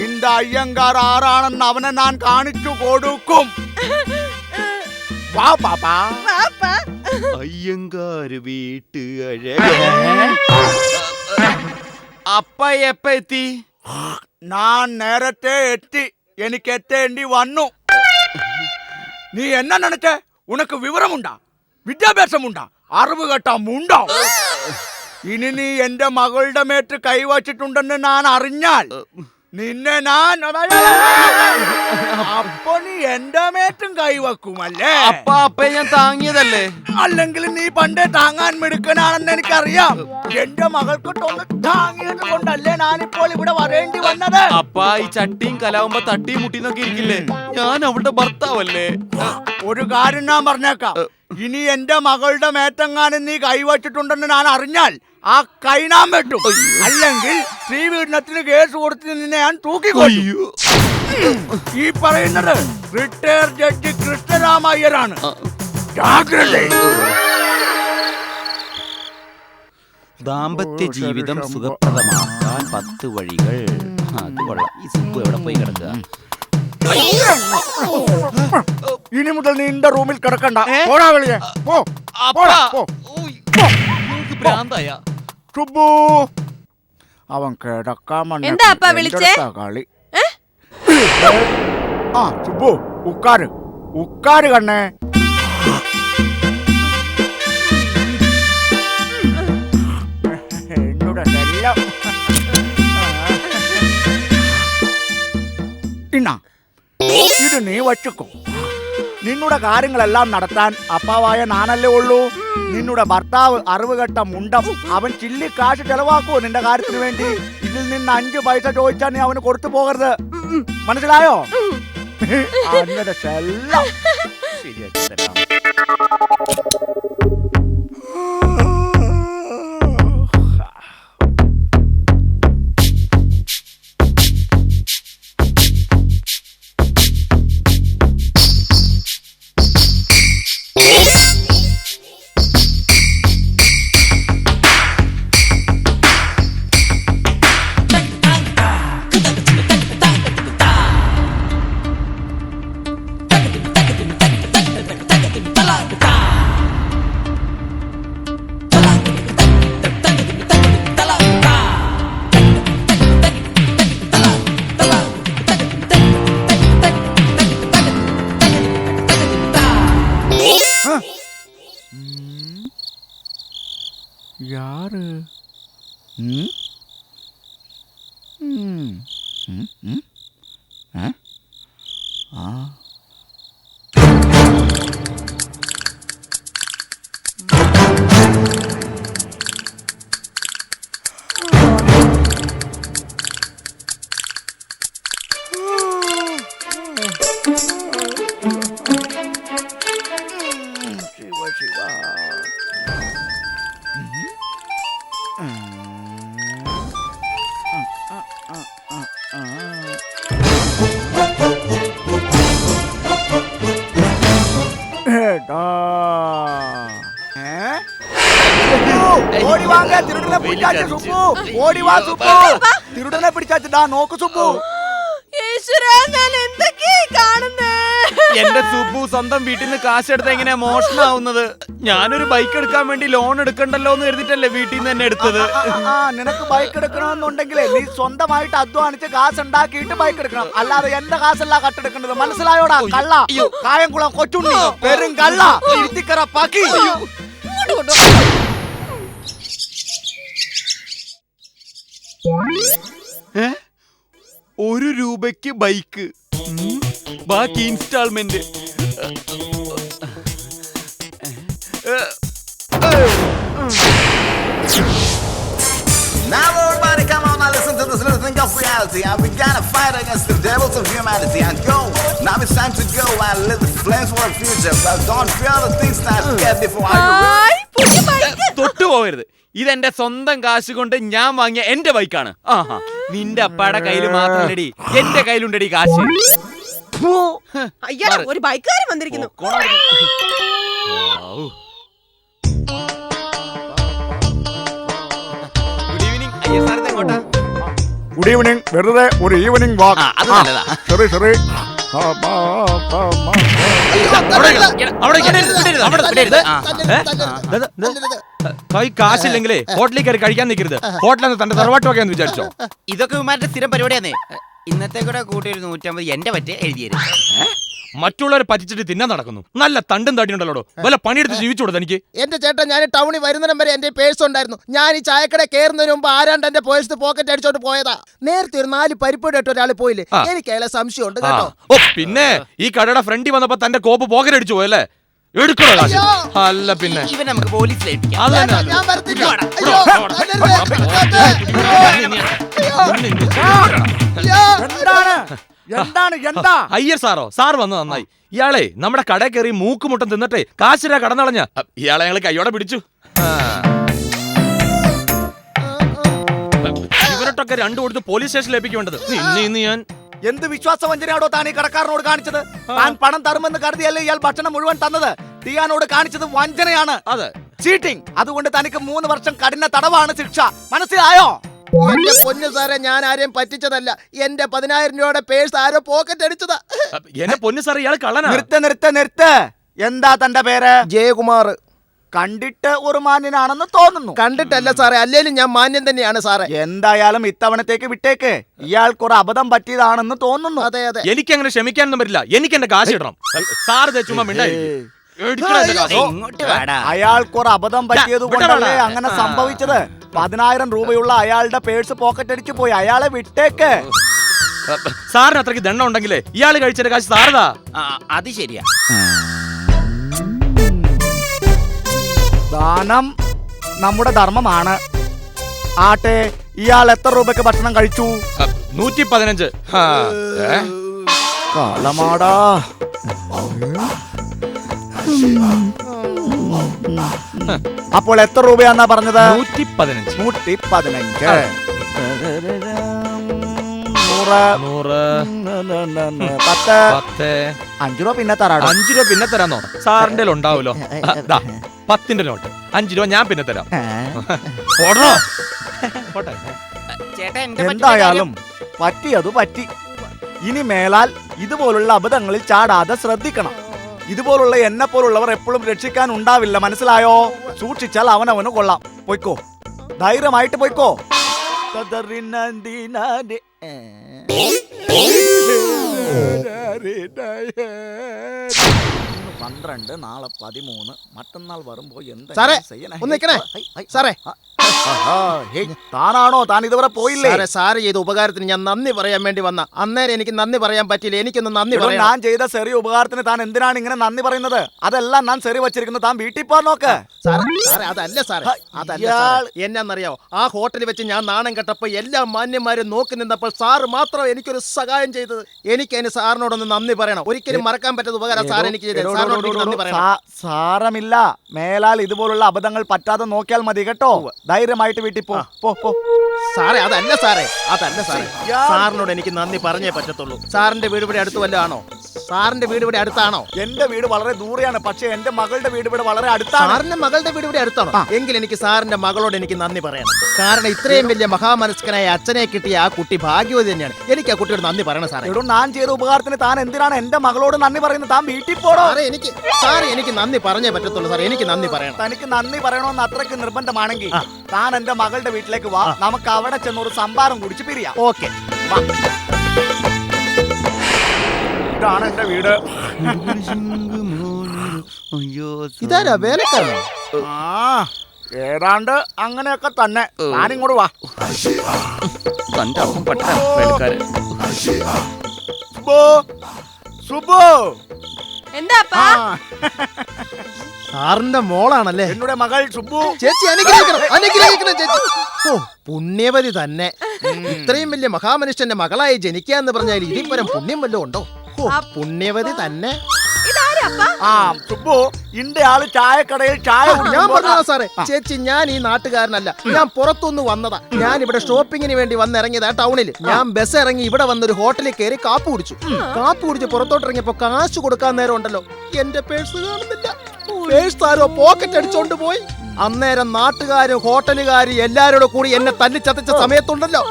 Speaker 6: இந்த ஐயங்கார் ஆறாണെന്ന് അവനെ ഞാൻ കാണിച്ചു കൊടുക്കും. വാ പാപ്പാ.
Speaker 4: പാപ്പാ.
Speaker 3: അയ്യങ്കാര് വീട്ട് അഴക. അപ്പ എപ്പ എത്തി?
Speaker 6: ഞാൻ നേരത്തെ എത്തി, എനിക്ക് എത്തേണ്ടി വന്നു. നീ എന്നാ നനച്ചേ? ഉനക്ക് വിവരമുണ്ടാ, വിദ്യാഭ്യാസമുണ്ടാ, അറിവ് കേട്ടാ മുണ്ടോ? ഇനി നീ എന്റെ മകളുടെ മേറ്റ് കൈവച്ചിട്ടുണ്ടെന്ന് ഞാൻ അറിഞ്ഞാൽ നിന്നെ ഞാൻ അപ്പൊ നീ എന്റെ മേറ്റും കൈവെക്കുമല്ലേ?
Speaker 3: അപ്പ ഞാൻ താങ്ങിയതല്ലേ?
Speaker 6: അല്ലെങ്കിൽ നീ പണ്ടേ താങ്ങാൻ മിടുക്കനാണെന്ന് എനിക്കറിയാം. എന്റെ മകൾക്കൊട്ടൊന്ന് താങ്ങിയത് കൊണ്ടല്ലേ ഞാനിപ്പോൾ ഇവിടെ വരേണ്ടി വന്നത്.
Speaker 3: അപ്പ ഈ ചട്ടിയും കലാവുമ്പോ തട്ടിയും മുട്ടിന്നൊക്കെ ഇരിക്കില്ലേ? ഞാൻ അവളുടെ ഭർത്താവല്ലേ?
Speaker 6: ഒരു കാര്യം ഞാൻ പറഞ്ഞേക്കാം, ഇനി എന്റെ മകളുടെ മേത്തെങ്ങാനും നീ കൈവച്ചിട്ടുണ്ടെന്ന് ഞാൻ അറിഞ്ഞാൽ ആ കൈ ഞാൻ വെട്ടും. അല്ലെങ്കിൽ ശ്രീപീഡനത്തിന് കേസ് കൊടുത്ത് നിന്നെ ഞാൻ തൂക്കിക്കൊല്ലു. ഈ പറയുന്നത് റിട്ടയർഡ് ജഡ്ജി കൃഷ്ണരാമ അയ്യരാണ്.
Speaker 3: ദാമ്പത്യ ജീവിതം സുഖപ്രദമാക്കാൻ 10 വഴികൾ. അത് കൊള്ളാം. ഈ സുപ്പ് എവിടെ പോയി കിടക്കുക?
Speaker 6: ഇനി മുതൽ നീ എന്റെ റൂമിൽ കിടക്കണ്ട. പോടാ വെളിയെ. പോ. സുബ്ബു, അവൻ കിടക്കാൻ
Speaker 4: എന്താ അപ്പാ വിളിച്ചേ?
Speaker 6: കളി. ആ സുബ്ബു, ഉക്കാര് കണ്ണേ. എന്നോട് എല്ലാം ഇന്നാ ഇത് നീ വച്ചുക്കോ. നിന്നുടെ കാര്യങ്ങളെല്ലാം നടത്താൻ അപ്പാവായ നാനല്ലേ ഉള്ളൂ. നിന്നുടെ ഭർത്താവ് അറിവുകെട്ട മുണ്ടം, അവൻ ചില്ലി കാശ് ചെലവാക്കുവോ നിന്റെ കാര്യത്തിന് വേണ്ടി? ഇതിൽ നിന്ന് 5 പൈസ ചോദിച്ചാൽ നീ അവന് കൊടുത്തു പോകരുത്, മനസ്സിലായോ? അങ്ങനെ ചെല്ലാം ശരിയാക്കി തരാം. யாரு? തിരുടനെ പിടിച്ചാ നോക്ക് സുബ്ബു.
Speaker 3: എന്റെ സുബ്ബു സ്വന്തം വീട്ടിൽ നിന്ന് കാശെടുത്ത് എങ്ങനെയാ മോഷണാവുന്നത്? ഞാനൊരു ബൈക്ക് എടുക്കാൻ വേണ്ടി ലോൺ എടുക്കണ്ടല്ലോ എന്ന് കരുതിട്ടല്ലേ വീട്ടിൽ നിന്ന് തന്നെ എടുത്തത്.
Speaker 6: നിനക്ക് ബൈക്ക് എടുക്കണമെന്നുണ്ടെങ്കിലേ നീ സ്വന്തമായിട്ട് അധ്വാനിച്ച് കാശ് ഉണ്ടാക്കിയിട്ട് ബൈക്ക് എടുക്കണം, അല്ലാതെ എന്റെ കാശല്ല കട്ടെടുക്കേണ്ടത്, മനസ്സിലായോടാ? കള്ള, കായംകുളം കൊച്ചുണ്ണി, പെരും കള്ള, ഇരുത്തിക്കറ പക്കി.
Speaker 3: ₹1 ബൈക്ക്, ബാക്കി instalment.
Speaker 1: Now everybody come on and listen to this little thing of reality, and we gotta fight against the devils of humanity and go. Now it's time to go and live the flames for the future, but don't fear the things that get before
Speaker 3: തൊട്ടു പോകരുത്. ഇതെന്റെ സ്വന്തം കാശ് കൊണ്ട് ഞാൻ വാങ്ങിയ എന്റെ ബൈക്കാണ്. ആഹാ, നിന്റെ അപ്പാടെ കയ്യിൽ മാത്രമല്ലടി, എന്റെ കയ്യിലുണ്ടടി കാശ്.
Speaker 4: അയ്യാ, ഒരു ബൈക്കുകാരൻ വന്നിരിക്കുന്നു.
Speaker 6: Good evening. വെറുതെ ഒരു ഈവനിങ് വാക്ക്.
Speaker 3: അത് നല്ലതാ.
Speaker 6: ശരി
Speaker 11: കൈ കാശില്ലെങ്കിലേ ഹോട്ടലിൽ കയറി കഴിക്കാൻ നിൽക്കരുത്. ഹോട്ടലിൽ തന്റെ തറവാട്ടുവൊക്കെയാന്ന് വിചാരിച്ചോ?
Speaker 8: ഇതൊക്കെ ഇവന്മാരുടെ സ്ഥിരം പരിപാടിയാന്നേ. ഇന്നത്തെ കൂടെ കൂട്ടി ഒരു 150 എന്റെ പറ്റേ എഴുതിയത്.
Speaker 11: മറ്റുള്ളവരെ പറ്റിച്ചിട്ട് തിന്നാൻ നടക്കുന്നു. നല്ല തണ്ടും തടിയുണ്ടല്ലോ. വല്ല പണിയെടുത്ത് ജീവിച്ചോടത് എനിക്ക്.
Speaker 12: എന്റെ ചേട്ടൻ, ഞാൻ ടൗണിൽ വരുന്നതിനും വരെ എന്റെ പേഴ്സ് ഉണ്ടായിരുന്നു. ഞാൻ ഈ ചായക്കട കയറുന്നതിന് മുമ്പ് ആരാണ്ട് എന്റെ പേഴ്സ് പോക്കറ്റ് അടിച്ചോണ്ട് പോയതാ. നേരത്തെ ഒരു 4 പരിപ്പോടെ ഇട്ട് ഒരാൾ പോയില്ലേ, എനിക്ക് അയാളെ സംശയമുണ്ട് കേട്ടോ.
Speaker 11: ഓ പിന്നെ ഈ കടയുടെ ഫ്രണ്ടിൽ വന്നപ്പോ തന്റെ കോപ്പ് പോക്കറ്റ് അടിച്ചു പോയല്ലേ? എടുക്കണോ കാശ്? അല്ല പിന്നെ
Speaker 8: ഇവൻ നമുക്ക് പോലീസിലേൽപ്പിക്കാം.
Speaker 11: അത് തന്നെ
Speaker 12: ഞാൻ വരത്തില്ല.
Speaker 6: എന്താ
Speaker 11: അയ്യർ സാറോ? സാർ വന്ന് നന്നായി. ഇയാളെ നമ്മുടെ കടയിൽ കയറി മൂക്കുമുട്ടം തിന്നിട്ടേ കാശിരാ കടന്നളഞ്ഞ. ഇയാളെ ഞങ്ങൾ കയ്യോടെ പിടിച്ചു. ഇവരൊട്ടൊക്കെ 2 കൊടുത്ത് പോലീസ് സ്റ്റേഷനിൽ ഏൽപ്പിക്കേണ്ടത്. ഇന്ന് ഞാൻ
Speaker 6: എന്ത് വിശ്വാസവഞ്ചനയാണോ താൻ ഈ കടക്കാരനോട് കാണിച്ചത്? താൻ പണം തരുമെന്ന് കരുതിയല്ലേ ഇയാൾ ഭക്ഷണം മുഴുവൻ തന്നത്? ടിയാനോട് കാണിച്ചത് വഞ്ചനയാണ്.
Speaker 11: അതെ,
Speaker 6: ചീറ്റിംഗ്. അതുകൊണ്ട് തനിക്ക് 3 വർഷം കഠിന തടവാണ് ശിക്ഷ. മനസ്സിലായോ?
Speaker 12: എന്റെ പൊന്നു സാറേ, ഞാൻ ആരെയും പറ്റിച്ചതല്ല. എന്റെ 10,000 രൂപയുടെ പേഴ്സ് ആരോ പോക്കറ്റ് അടിച്ചതാ.
Speaker 11: എന്നെ പൊന്നു സാറേ, ഇയാൾ കള്ളനാ.
Speaker 6: നിർത്ത്. എന്താ തന്റെ പേര്?
Speaker 12: ജയകുമാർ.
Speaker 6: കണ്ടിട്ട് ഒരു മാന്യനാണെന്ന് തോന്നുന്നു.
Speaker 12: കണ്ടിട്ടല്ല സാറേ, അല്ലേലും ഞാൻ മാന്യൻ തന്നെയാണ് സാറേ.
Speaker 6: എന്തായാലും ഇത്തവണത്തേക്ക് വിട്ടേക്ക്. ഇയാൾക്കൊരു അബദ്ധം പറ്റിയതാണെന്ന് തോന്നുന്നു.
Speaker 12: അതെ അതെ.
Speaker 11: എനിക്ക് അങ്ങനെ ക്ഷമിക്കാനൊന്നും പറ്റില്ല. എനിക്ക് എന്റെ കാശ് ഇടണം. സാർ ചുമ്മാ മിണ്ടായി.
Speaker 8: ഇങ്ങോട്ട് വാടാ.
Speaker 6: അയാൾക്കൊരു അബദ്ധം പറ്റിയത് കൊണ്ടല്ലേ അങ്ങനെ സംഭവിച്ചത്. 10,000 രൂപയുള്ള അയാളുടെ പേഴ്സ് പോക്കറ്റ് അടിച്ചു പോയി. അയാളെ വിട്ടേക്ക്.
Speaker 11: സാറിന് അത്രയ്ക്ക് ദണ്ണം ഉണ്ടെങ്കിലേ ഇയാള് കഴിച്ചതിന്റെ കാശ് സാറതാ.
Speaker 8: അത് ശരിയാ.
Speaker 6: ദാനം നമ്മുടെ ധർമ്മമാണ്. ആട്ടെ, ഇയാൾ എത്ര രൂപയ്ക്ക് ഭക്ഷണം കഴിച്ചു?
Speaker 11: 115.
Speaker 6: കാലമാടാ. അപ്പോൾ എത്ര രൂപയാന്നാ പറഞ്ഞത്?
Speaker 11: 115.
Speaker 6: 115. 10. 5 രൂപ പിന്നെ തരാം.
Speaker 11: 5 രൂപ പിന്നെ തരാന്നോ? സാറിന്റെ ഉണ്ടാവൂലോ. 10ന്റെ നോട്ട്. 5 രൂപ ഞാൻ പിന്നെ തരാം.
Speaker 8: ചേട്ടാ,
Speaker 6: എന്തായാലും പറ്റിയതു പറ്റി. ഇനി മേലാൽ ഇതുപോലുള്ള അബദ്ധങ്ങളിൽ ചാടാതെ ശ്രദ്ധിക്കണം. ഇതുപോലുള്ള എന്നെ പോലുള്ളവർ എപ്പോഴും രക്ഷിക്കാൻ ഉണ്ടാവില്ല. മനസ്സിലായോ? സൂക്ഷിച്ചാൽ അവനവന് കൊള്ളാം. പൊയ്ക്കോ, ധൈര്യമായിട്ട് പൊയ്ക്കോ. 12, നാളെ 13, മറ്റന്നാൾ വരുമ്പോ
Speaker 12: സാറേ, ഒന്ന് നിൽക്കണേ. സാറേ,
Speaker 6: താനാണോ? താൻ ഇതുവരെ പോയില്ലേ?
Speaker 12: സാറ് ചെയ്ത ഉപകാരത്തിന് ഞാൻ നന്ദി പറയാൻ വേണ്ടി വന്ന. അന്നേരം എനിക്ക് നന്ദി പറയാൻ പറ്റില്ല. എനിക്കൊന്ന് നന്ദി പറയാം.
Speaker 6: ഞാൻ ചെയ്ത ചെറിയ ഉപകാരത്തിന് താൻ എന്തിനാണ് ഇങ്ങനെ നന്ദി പറയുന്നത്? അതെല്ലാം ഞാൻ ശരി വച്ചിരിക്കുന്നത്. താൻ വീട്ടിൽ പോ നോക്ക്.
Speaker 12: സാറേ, അതല്ല സാറേ, അതല്ല. എന്നാന്നറിയാവോ, ആ ഹോട്ടലിൽ വെച്ച് ഞാൻ നാണം കെട്ടപ്പോ എല്ലാ മാന്യന്മാരും നോക്കി നിന്നപ്പോൾ സാറ് മാത്രം എനിക്കൊരു സഹായം ചെയ്തത്. എനിക്ക് അതിന് സാറിനോടൊന്ന് നന്ദി പറയണം. ഒരിക്കലും മറക്കാൻ പറ്റാത്ത ഉപകാരം സാർ എനിക്ക് ചെയ്തത്.
Speaker 6: സാരമില്ല. മേലാൽ ഇതുപോലുള്ള അബദ്ധങ്ങൾ പറ്റാതെ നോക്കിയാൽ മതി കേട്ടോ. ധൈര്യമായിട്ട് വീട്ടിൽ പോ.
Speaker 12: സാറേ, അതല്ല സാറേ, സാറിനോട് എനിക്ക് നന്ദി പറഞ്ഞേ പറ്റത്തുള്ളൂ. സാറിന്റെ വീട് ഇവിടെ അടുത്ത് വല്ലതും ആണോ? സാറിന്റെ വീട് ഇവിടെ അടുത്താണോ?
Speaker 6: എന്റെ വീട് വളരെ ദൂരെയാണ്. പക്ഷെ എന്റെ മകളുടെ വീട് ഇവിടെ വളരെ അടുത്താണ്.
Speaker 12: സാറിന്റെ മകളുടെ വീട് ഇവിടെ അടുത്താണോ? എങ്കിൽ എനിക്ക് സാറിന്റെ മകളോട് എനിക്ക് നന്ദി പറയണം. കാരണം ഇത്രയും വലിയ മഹാമനസ്കനായ അച്ഛനെ കിട്ടിയ ആ കുട്ടി ഭാഗ്യവതി തന്നെയാണ്. എനിക്ക് ആ കുട്ടിയോട് നന്ദി പറയണം സാറേ.
Speaker 6: ഞാൻ ചെയ്ത ഉപകാരത്തിന് താൻ എന്തിനാണ് എന്റെ മകളോട് നന്ദി പറയുന്നത്? താൻ വീട്ടിൽ പോടോ.
Speaker 12: എനിക്ക് നന്ദി പറഞ്ഞേ പറ്റത്തുള്ളൂ സാർ. എനിക്ക് നന്ദി പറയണം.
Speaker 6: തനിക്ക് നന്ദി പറയണമെന്ന് അത്രയ്ക്ക് നിർബന്ധമാണെങ്കിൽ താൻ എന്റെ മകളുടെ വീട്ടിലേക്ക് വാ. നമുക്ക് അവിടെ ചെന്നൊരു സംഭാരം കുടിച്ച് പിരിയാം.
Speaker 12: ഓക്കെ,
Speaker 6: ഇതാണ് എന്റെ വീട്.
Speaker 12: ഇതാരാ വേലക്കാരനോ?
Speaker 6: ഏതാണ്ട് അങ്ങനെയൊക്കെ തന്നെ. ഞാനിങ്ങോട്ട് വാ. സുബു,
Speaker 4: എന്താ
Speaker 12: സാറിന്റെ മോളാണല്ലേ
Speaker 6: എന്നുടെ മകൾ സുബു.
Speaker 12: ചേച്ചി അനുഗ്രഹിക്കണം ചേച്ചി. ഓ, പുണ്യവതി തന്നെ. ഇത്രയും വലിയ മഹാമനുഷ്യന്റെ മകളായി ജനിക്കാന്ന് പറഞ്ഞാൽ ഇതിപ്പരം പുണ്യം വല്ലതും ഉണ്ടോ? പുണ്യവതി തന്നെ.
Speaker 6: സുബു, ഇന്റെ ആള് ചായക്കടയിൽ ചായ.
Speaker 12: ഞാൻ പറഞ്ഞതാ സാറേ. ചേച്ചി, ഞാൻ ഈ നാട്ടുകാരനല്ല. ഞാൻ പുറത്തുനിന്ന് വന്നതാ. ഞാൻ ഇവിടെ ഷോപ്പിങ്ങിന് വേണ്ടി വന്നിറങ്ങിയതാ ടൗണിൽ. ഞാൻ ബസ് ഇറങ്ങി ഇവിടെ വന്നൊരു ഹോട്ടലിൽ കയറി കാപ്പ് കുടിച്ച് പുറത്തോട്ട് ഇറങ്ങിയപ്പോ കാശ് കൊടുക്കാൻ നേരം ഉണ്ടല്ലോ, എന്റെ പേഴ്സ് കാണുന്നില്ല. പേഴ്സ് ആരോ പോക്കറ്റ് അടിച്ചോണ്ട് പോയി. അന്നേരം നാട്ടുകാരും ഹോട്ടലുകാരും എല്ലാരോടും കൂടി എന്നെ തല്ലിച്ചതച്ച സമയത്തുണ്ടല്ലോ,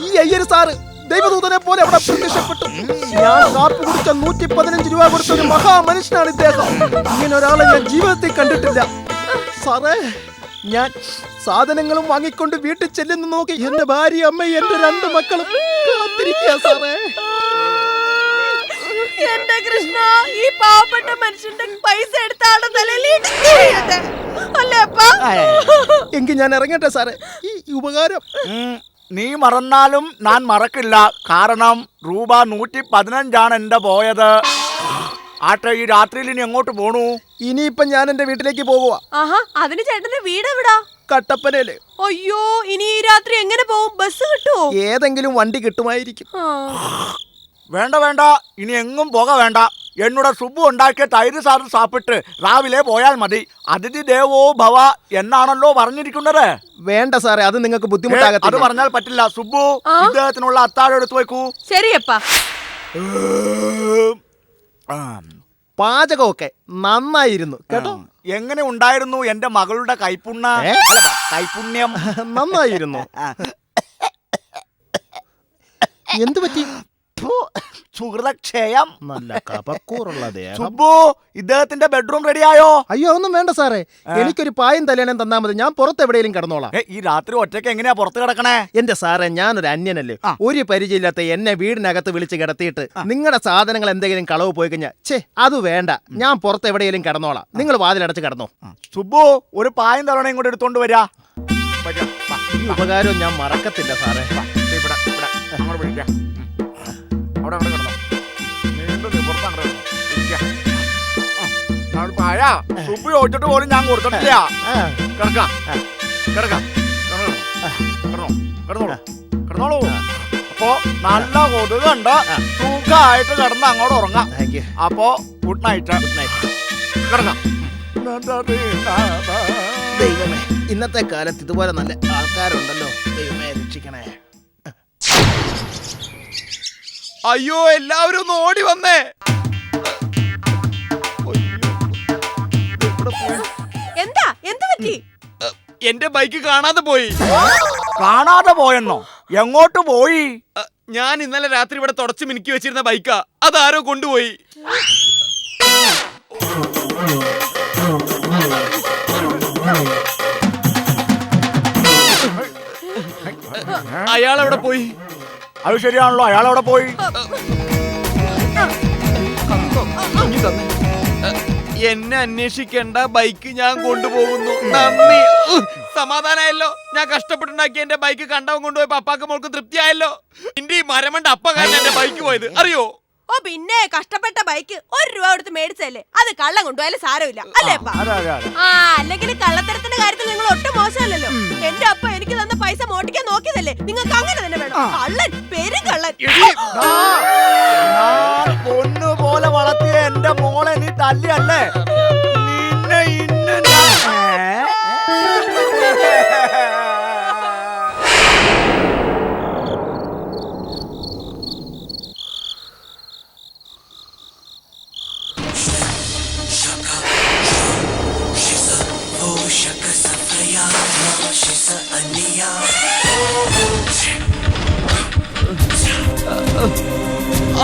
Speaker 12: ഈ അയ്യര് സാറ് ദൈവദൂതനെ പോലെ അവിടെ പ്രത്യക്ഷപ്പെട്ടു. ഞാൻ കാപ്പി കുടിച്ച 115 രൂപ കൊടുത്ത ഒരു മഹാമനുഷ്യനാണ് ഇദ്ദേഹം. ഇങ്ങനെ ഒരാളെ ഞാൻ ജീവിതത്തിൽ കണ്ടിട്ടില്ല. സാറേ, ഞാൻ സാധനങ്ങളും വാങ്ങിക്കൊണ്ട് വീട്ടിൽ ചെല്ലുന്നു നോക്കി എന്റെ ഭാര്യ, അമ്മ, എന്റെ 2 മക്കളും കാത്തിരിക്കുക സാറേ.
Speaker 4: എന്റെ കൃഷ്ണ, ഈ പാവപ്പെട്ട മനുഷ്യന്റെ പൈസ എടുത്താണ് തലയിൽ അല്ലേ അപ്പാ?
Speaker 12: എങ്കിൽ ഞാൻ ഇറങ്ങട്ടെ സാറേ. ഈ ഉപകാരം
Speaker 6: നീ മറന്നാലും ഞാൻ മറക്കില്ല. കാരണം രൂപ 115 എന്റെ പോയത്. ആട്ടെ, ഈ രാത്രിയിൽ ഇനി എങ്ങോട്ട് പോണു?
Speaker 12: ഇനിയിപ്പൊ ഞാൻ എന്റെ വീട്ടിലേക്ക് പോകുക.
Speaker 4: ആഹാ, അതിന് ചേട്ടന്റെ വീട് എവിടാ?
Speaker 12: കട്ടപ്പനയില്.
Speaker 4: അയ്യോ, ഇനി ഈ രാത്രി എങ്ങനെ പോകും? ബസ് കിട്ടുമോ?
Speaker 12: ഏതെങ്കിലും വണ്ടി കിട്ടുമായിരിക്കും.
Speaker 6: വേണ്ട വേണ്ട, ഇനി എങ്ങും പോക വേണ്ട. എന്നോട് സുബു ഉണ്ടാക്കിയ തൈര് സാറ് സാപ്പിട്ട് രാവിലെ പോയാൽ മതി. അതിഥി ദേവോ ഭവ എന്നാണല്ലോ പറഞ്ഞിരിക്കുന്നത്.
Speaker 12: വേണ്ട സാറേ, അത് നിങ്ങൾക്ക്
Speaker 6: അത്
Speaker 12: ബുദ്ധിമുട്ടാകത്തില്ല.
Speaker 6: പറഞ്ഞാൽ പറ്റില്ല. സുബു, ഇദ്ദേഹത്തിനുള്ള അത്താഴം എടുത്തു വെക്കൂ.
Speaker 4: ശരിയപ്പാ.
Speaker 12: പാചകമൊക്കെ നന്നായിരുന്നു കേട്ടോ.
Speaker 6: എങ്ങനെ ഉണ്ടായിരുന്നു എന്റെ മകളുടെ കൈപുണ്യം?
Speaker 12: നന്നായിരുന്നു. എന്തു പറ്റി?
Speaker 6: സുഹൃതക്ഷയം.
Speaker 12: നല്ല കപക്കൂറുള്ള ദേഹം.
Speaker 6: സുബു, ഇദ്ദേഹത്തിന്റെ ബെഡ്റൂം റെഡിയായോ?
Speaker 12: അയ്യോ, ഒന്നും വേണ്ട സാറേ. എനിക്കൊരു പായും തലേനും തന്നാ മതി. ഞാൻ പുറത്ത് എവിടെയെങ്കിലും കിടന്നോളാം.
Speaker 6: ഈ രാത്രി ഒറ്റയ്ക്ക് എങ്ങനെയാ പുറത്ത് കിടക്കണേ?
Speaker 12: എന്റെ സാറേ, ഞാനൊരു അന്യനല്ലേ. ഒരു പരിചയമില്ലാത്ത എന്നെ വീടിനകത്ത് വിളിച്ച് കിടത്തിയിട്ട് നിങ്ങളുടെ സാധനങ്ങൾ എന്തെങ്കിലും കളവ് പോയി കഴിഞ്ഞാൽ അത് വേണ്ട. ഞാൻ പുറത്ത് എവിടെയെങ്കിലും കിടന്നോളാം. നിങ്ങൾ വാതിലടച്ച് കിടന്നോ.
Speaker 6: സുബു, ഒരു പായും തലണയും കൂടെ എടുത്തോണ്ട് വരാ.
Speaker 12: ഈ ഉപകാരവും ഞാൻ മറക്കത്തില്ല സാറേ.
Speaker 6: സുബു ചോദിച്ചിട്ട് പോലും ഞാൻ കൊടുത്തിട്ടില്ല. കിടന്നോളൂ. അപ്പൊ നല്ല കൊതുകുണ്ട്. സുഖമായിട്ട് കിടന്ന് അങ്ങോട്ട് ഉറങ്ങാം. അപ്പോ ഗുഡ് നൈറ്റ്. കിടക്കാം.
Speaker 12: ദൈവമേ, ഇന്നത്തെ കാലത്ത് ഇതുപോലെ നല്ല ആൾക്കാരുണ്ടല്ലോ. ദൈവമേ, രക്ഷിക്കണേ.
Speaker 3: അയ്യോ, എല്ലാവരും ഒന്ന് ഓടി വന്നേ.
Speaker 4: എന്താ പറ്റി?
Speaker 3: എന്റെ ബൈക്ക് കാണാതെ പോയി.
Speaker 6: കാണാതെ പോയെന്നോ? എങ്ങോട്ട് പോയി?
Speaker 3: ഞാൻ ഇന്നലെ രാത്രി ഇവിടെ തുടച്ചു മിനുക്കി വെച്ചിരുന്ന ബൈക്കാ. അതാരോ കൊണ്ടുപോയി. അയാൾ എവിടെ പോയി?
Speaker 6: അത് ശരിയാണല്ലോ, അയാൾ എവിടെ പോയി?
Speaker 3: എന്നെ അന്വേഷിക്കേണ്ട, ബൈക്ക് ഞാൻ കൊണ്ടുപോകുന്നു. നന്ദി. സമാധാനായല്ലോ. ഞാൻ കഷ്ടപ്പെട്ടുണ്ടാക്കി എന്റെ ബൈക്ക് കണ്ടവൻ കൊണ്ടുപോയി അപ്പാക്ക് മോൾക്ക് തൃപ്തിയായല്ലോ. എന്റെ ഈ മരമണ്ട അപ്പകാരൻ എന്റെ ബൈക്ക് പോയത് അറിയോ?
Speaker 4: ഓ പിന്നെ, കഷ്ടപ്പെട്ട ബൈക്ക് 1 രൂപ കൊടുത്ത് മേടിച്ചല്ലേ. അത് കള്ളം കൊണ്ടുപോയാലും സാരമില്ല അല്ലേ അപ്പ? അല്ലെങ്കിൽ കള്ളത്തരത്തിന്റെ കാര്യത്തിൽ നിങ്ങൾ ഒട്ടും മോശമല്ലല്ലോ. എന്റെ അപ്പ എനിക്ക് തന്ന പൈസ മോട്ടിക്കാൻ നോക്കിയതല്ലേ. നിങ്ങൾക്ക് അങ്ങനെ തന്നെ വേണം. കള്ളൻ, പെരുകള്ളൻ.
Speaker 6: പൊന്നുപോലെ വളർത്തിയ എന്റെ മോളെ നീ തല്ലിയല്ലേ? നിന്നെ ഇന്ന്